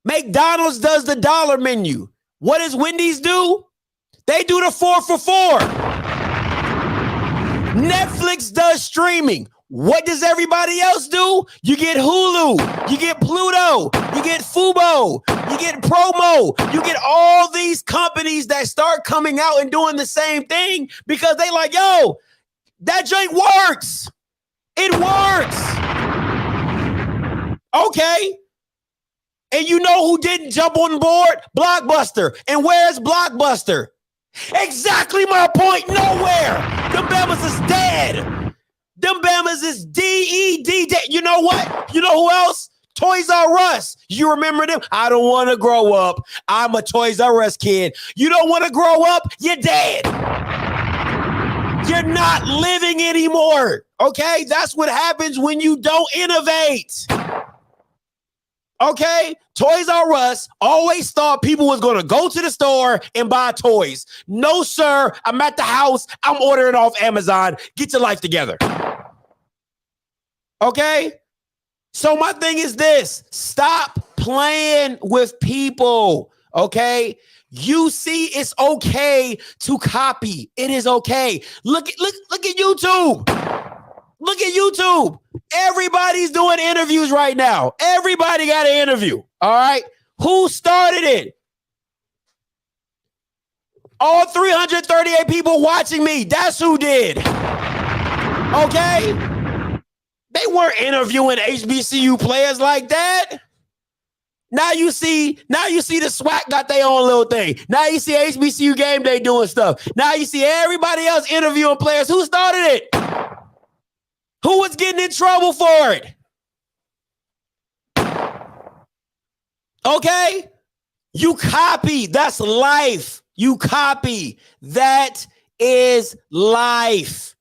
McDonald's does the dollar menu. What does Wendy's do? They do the 4 for $4. Netflix does streaming. What does everybody else do? You get Hulu, you get Pluto, you get Fubo, you get Promo, you get all these companies that start coming out and doing the same thing because they like, yo, that joint works. It works. Okay. And you know who didn't jump on board? Blockbuster. And where's Blockbuster? Exactly my point. Nowhere. Them Bamas is dead. Them Bamas is D-E-D. You know what? You know who else? Toys R Us. You remember them? I don't want to grow up. I'm a Toys R Us kid. You don't want to grow up? You're dead. You're not living anymore. Okay? That's what happens when you don't innovate. Okay, Toys R Us always thought people was going to go to the store and buy toys. No, sir. I'm at the house. I'm ordering off Amazon. Get your life together. Okay? So my thing is this. Stop playing with people. Okay? You see, it's okay to copy. It is okay. Look at YouTube. Look at YouTube. Everybody's doing interviews right now. Everybody got an interview. All right. Who started it? All 338 people watching me. That's who did. Okay. They weren't interviewing HBCU players like that. Now you see the SWAC got their own little thing. Now you see HBCU Game Day doing stuff. Now you see everybody else interviewing players. Who started it? Who was getting in trouble for it? Okay? You copy. That's life. You copy. That is life.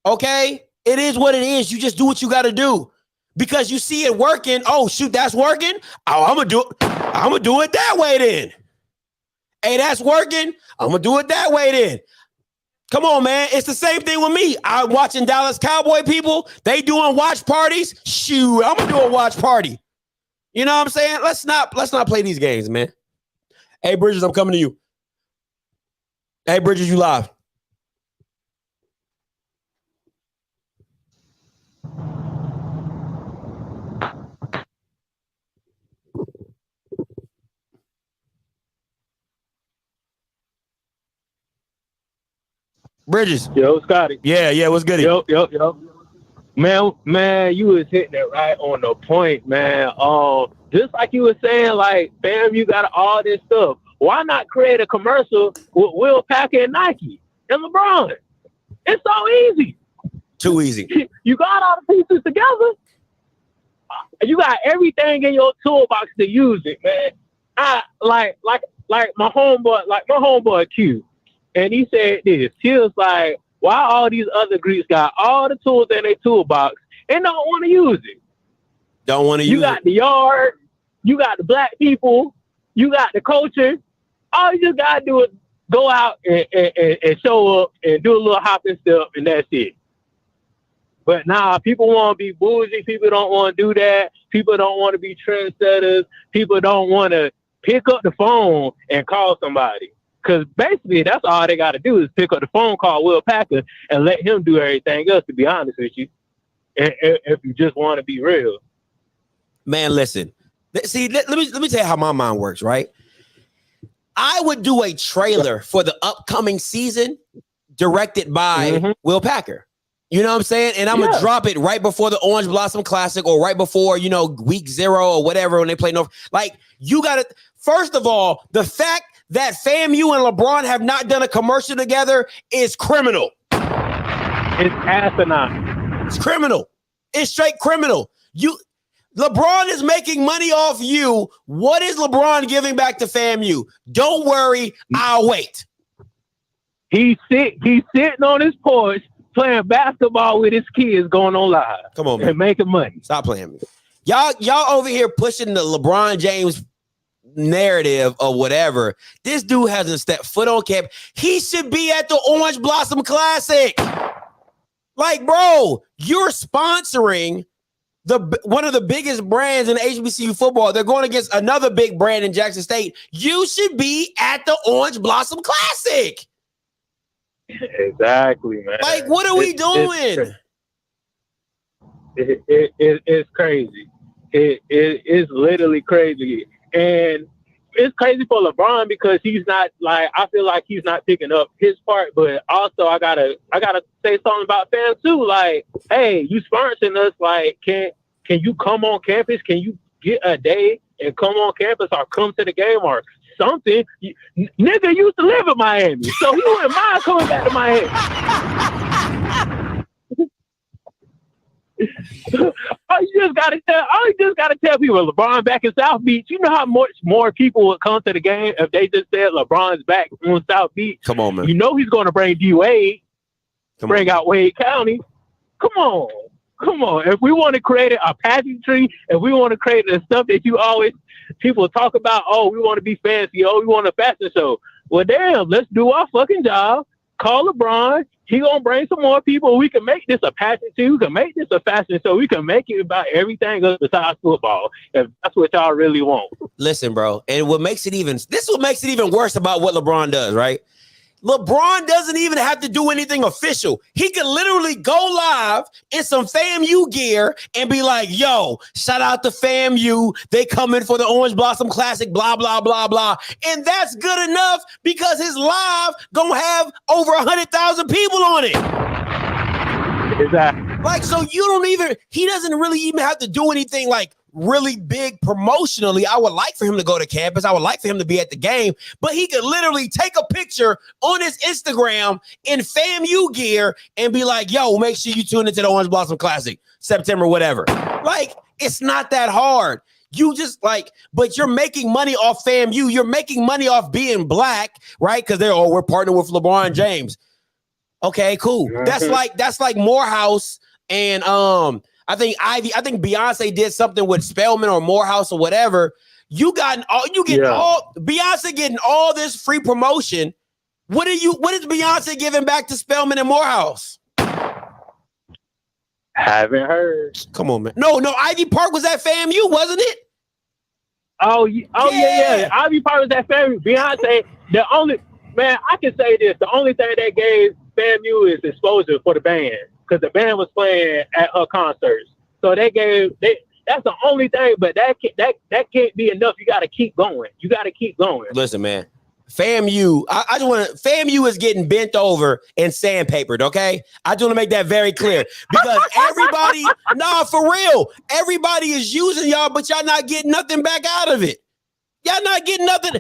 Okay? It is what it is. You just do what you got to do. Because you see it working. Oh, shoot, that's working? Oh, I'm going to do it that way then. Hey, that's working? I'm going to do it that way then. Come on, man. It's the same thing with me. I'm watching Dallas Cowboy people. They doing watch parties. Shoot, I'm gonna do a watch party. You know what I'm saying? Let's not play these games, man. Hey, Bridges, I'm coming to you. Hey, Bridges, you live. Bridges. Yo, Scotty. Yeah, what's good? Yo. Man, you was hitting it right on the point, man. Just like you were saying, like, fam, you got all this stuff. Why not create a commercial with Will Packer and Nike and LeBron? It's so easy. Too easy. You got all the pieces together. You got everything in your toolbox to use it, man. I like my homeboy Q, and he said this. He was like, "Why all these other Greeks got all the tools in their toolbox and don't want to use it? Don't want to use it. You got the yard, you got the black people, you got the culture. All you just gotta do is go out and show up and do a little hop and step, and that's it." But nah, people want to be bougie. People don't want to do that. People don't want to be trendsetters. People don't want to pick up the phone and call somebody. Because basically, that's all they got to do is pick up the phone, call Will Packer, and let him do everything else, to be honest with you. If you just want to be real. Man, listen. See, let me tell you how my mind works, right? I would do a trailer for the upcoming season directed by Will Packer. You know what I'm saying? And I'm going to drop it right before the Orange Blossom Classic or right before, week 0 or whatever when they play North. Like, you got to, first of all, the fact that FAMU and LeBron have not done a commercial together is criminal. It's asinine. It's criminal. It's straight criminal. LeBron is making money off you. What is LeBron giving back to FAMU? Don't worry, I'll wait. He's sitting on his porch playing basketball with his kids going on live. Come on, man. And making money. Stop playing me. Y'all over here pushing the LeBron James narrative or whatever. This dude hasn't stepped foot on campus. He should be at the Orange Blossom Classic. Like, bro, you're sponsoring one of the biggest brands in HBCU football. They're going against another big brand in Jackson State. You should be at the Orange Blossom Classic. Exactly, man. Like, what are we doing? It's crazy. It's literally crazy. And it's crazy for LeBron because he's not, like, I feel like he's not picking up his part, but also I gotta say something about fans too. Like, hey, you sponsoring us, like, can you come on campus? Can you get a day and come on campus or come to the game or something? Nigga used to live in Miami, so he wouldn't mind coming back to Miami. All you just gotta tell people LeBron back in South Beach. You know how much more people would come to the game if they just said LeBron's back on South Beach. Come on, man. You know he's gonna bring D Wade, out Wade County. Come on. If we want to create a pageantry, if we want to create the stuff that people talk about, oh, we want to be fancy, oh, we want a fashion show. Well, damn, let's do our fucking job. Call LeBron. He gonna bring some more people. We can make this a pageantry. We can make this a fashion show. We can make it about everything else besides football. If that's what y'all really want. Listen, bro. And what makes it even worse about what LeBron does, right? LeBron doesn't even have to do anything official. He could literally go live in some FAMU gear and be like, yo, shout out to FAMU. They coming for the Orange Blossom Classic, blah, blah, blah, blah. And that's good enough because his live gonna have over 100,000 people on it. Exactly. Like, so he doesn't really even have to do anything like really big promotionally. I would like for him to go to campus. I would like for him to be at the game, but he could literally take a picture on his Instagram in FAMU gear and be like, yo, make sure you tune into the Orange Blossom Classic, September, whatever. Like, it's not that hard. You just but you're making money off FAMU. You're making money off being black, right? Because we're partnered with LeBron James. Okay, cool. Mm-hmm. That's like Morehouse and I think Beyonce did something with Spelman or Morehouse or whatever. Beyonce getting all this free promotion. What is Beyonce giving back to Spelman and Morehouse? Haven't heard. Come on, man. No, Ivy Park was at FAMU, wasn't it? Yeah. Ivy Park was at FAMU. Beyonce, I can say this. The only thing that gave FAMU is exposure for the band. Because the band was playing at her concerts. So that's the only thing, but that can't be enough. You got to keep going. Listen, man, FAMU, I just want to, FAMU is getting bent over and sandpapered, okay? I just want to make that very clear because everybody, for real, everybody is using y'all, but y'all not getting nothing back out of it. Y'all not getting nothing.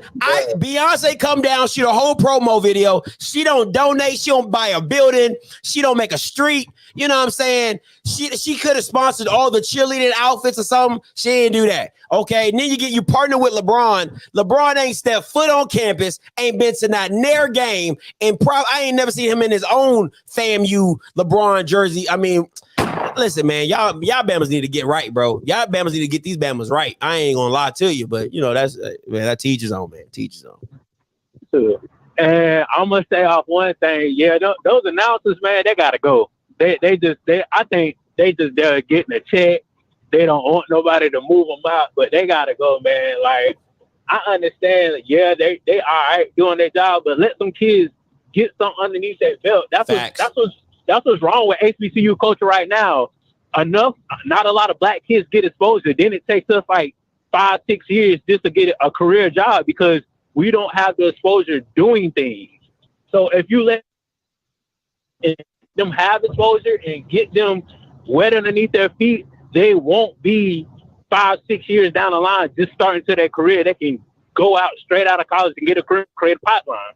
Beyonce come down, shoot a whole promo video. She don't donate. She don't buy a building. She don't make a street. You know what I'm saying? She could have sponsored all the cheerleading outfits or something. She didn't do that. Okay. And then you partner with LeBron. LeBron ain't stepped foot on campus, ain't been to not near game. And I ain't never seen him in his own FAMU LeBron jersey. I mean, listen, man, y'all Bamas need to get right, bro. Y'all Bamas need to get these Bamas right. I ain't gonna lie to you, but you know, that's man, that teaches on, man. Teaches on. Sure. And I'm gonna say off one thing. Yeah, those announcers, man, they gotta go. I think they're getting a check. They don't want nobody to move them out, but they gotta go, man. Like, I understand. Yeah, they all right doing their job, but let some kids get something underneath that belt. That's what's wrong with HBCU culture right now. Not a lot of black kids get exposure. Then it takes us like 5-6 years just to get a career job because we don't have the exposure doing things. So if you let them have exposure and get them wet underneath their feet, they won't be 5-6 years down the line just starting to their career. They can go out straight out of college and get a career, create a pipeline.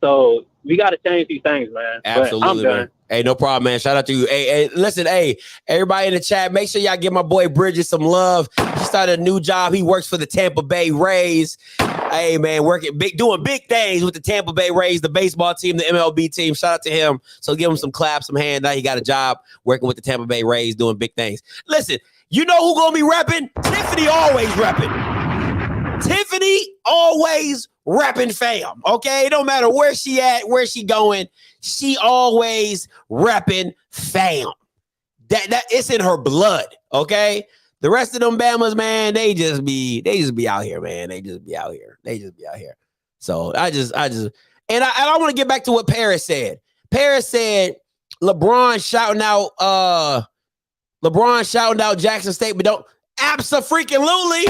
So we got to change these things, man. Absolutely, I'm done. man. Hey, no problem, man. Shout out to you. Hey, listen, everybody in the chat, make sure y'all give my boy Bridges some love. He started a new job. He works for the Tampa Bay Rays. Hey, man, doing big things with the Tampa Bay Rays, the baseball team, the MLB team. Shout out to him. So give him some claps, some hands. Now he got a job working with the Tampa Bay Rays, doing big things. Listen, you know who gonna be repping? Tiffany always repping. Tiffany always repping fam. Okay, it don't matter where she at, where she going. She always repping fam. That it's in her blood. Okay. The rest of them Bamas, man, they just be out here, man. They just be out here. So I want to get back to what Paris said. Paris said LeBron shouting out Jackson State, but don't abso-freaking-lutely.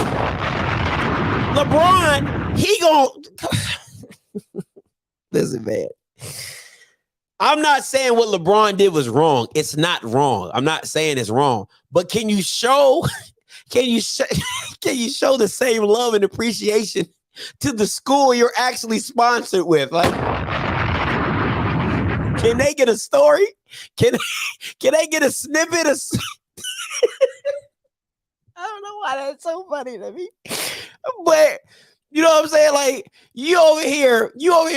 LeBron, he gon' listen, man. I'm not saying what LeBron did was wrong. It's not wrong. I'm not saying it's wrong. But can you show the same love and appreciation to the school you're actually sponsored with? Like, can they get a story? Can they get a snippet of I don't know why that's so funny to me. But you know what I'm saying? Like, you over here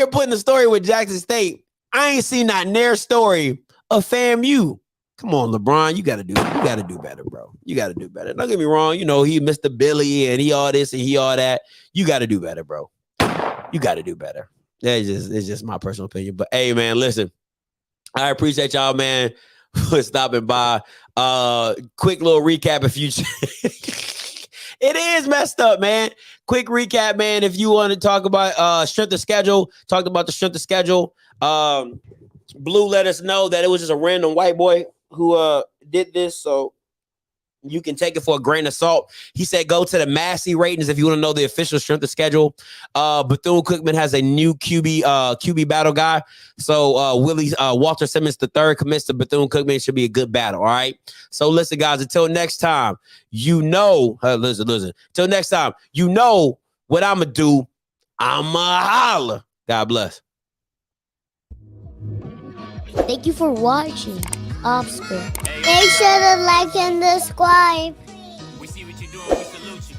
putting the story with Jackson State. I ain't seen that near story of FAMU. Come on, LeBron, you gotta do better, bro. You gotta do better. Don't get me wrong, you know, he Mr. Billy and he all this and he all that. You gotta do better, bro. You gotta do better. It's just my personal opinion. But hey, man, listen, I appreciate y'all, man, for stopping by. Quick little recap if you it is messed up, man. Quick recap, man. If you want to talk about strength of schedule, talked about the strength of schedule. Blue let us know that it was just a random white boy who did this, so you can take it for a grain of salt. He said go to the Massey ratings if you want to know the official strength of schedule. Bethune-Cookman has a new QB battle guy. So Walter Simmons III commits to Bethune-Cookman. Should be a good battle, all right? So listen, guys, until next time, listen. Until next time, you know what I'm going to do. I'm going to holler. God bless. Thank you for watching Offscript. Make sure to like and subscribe. We see what you're doing. We salute you.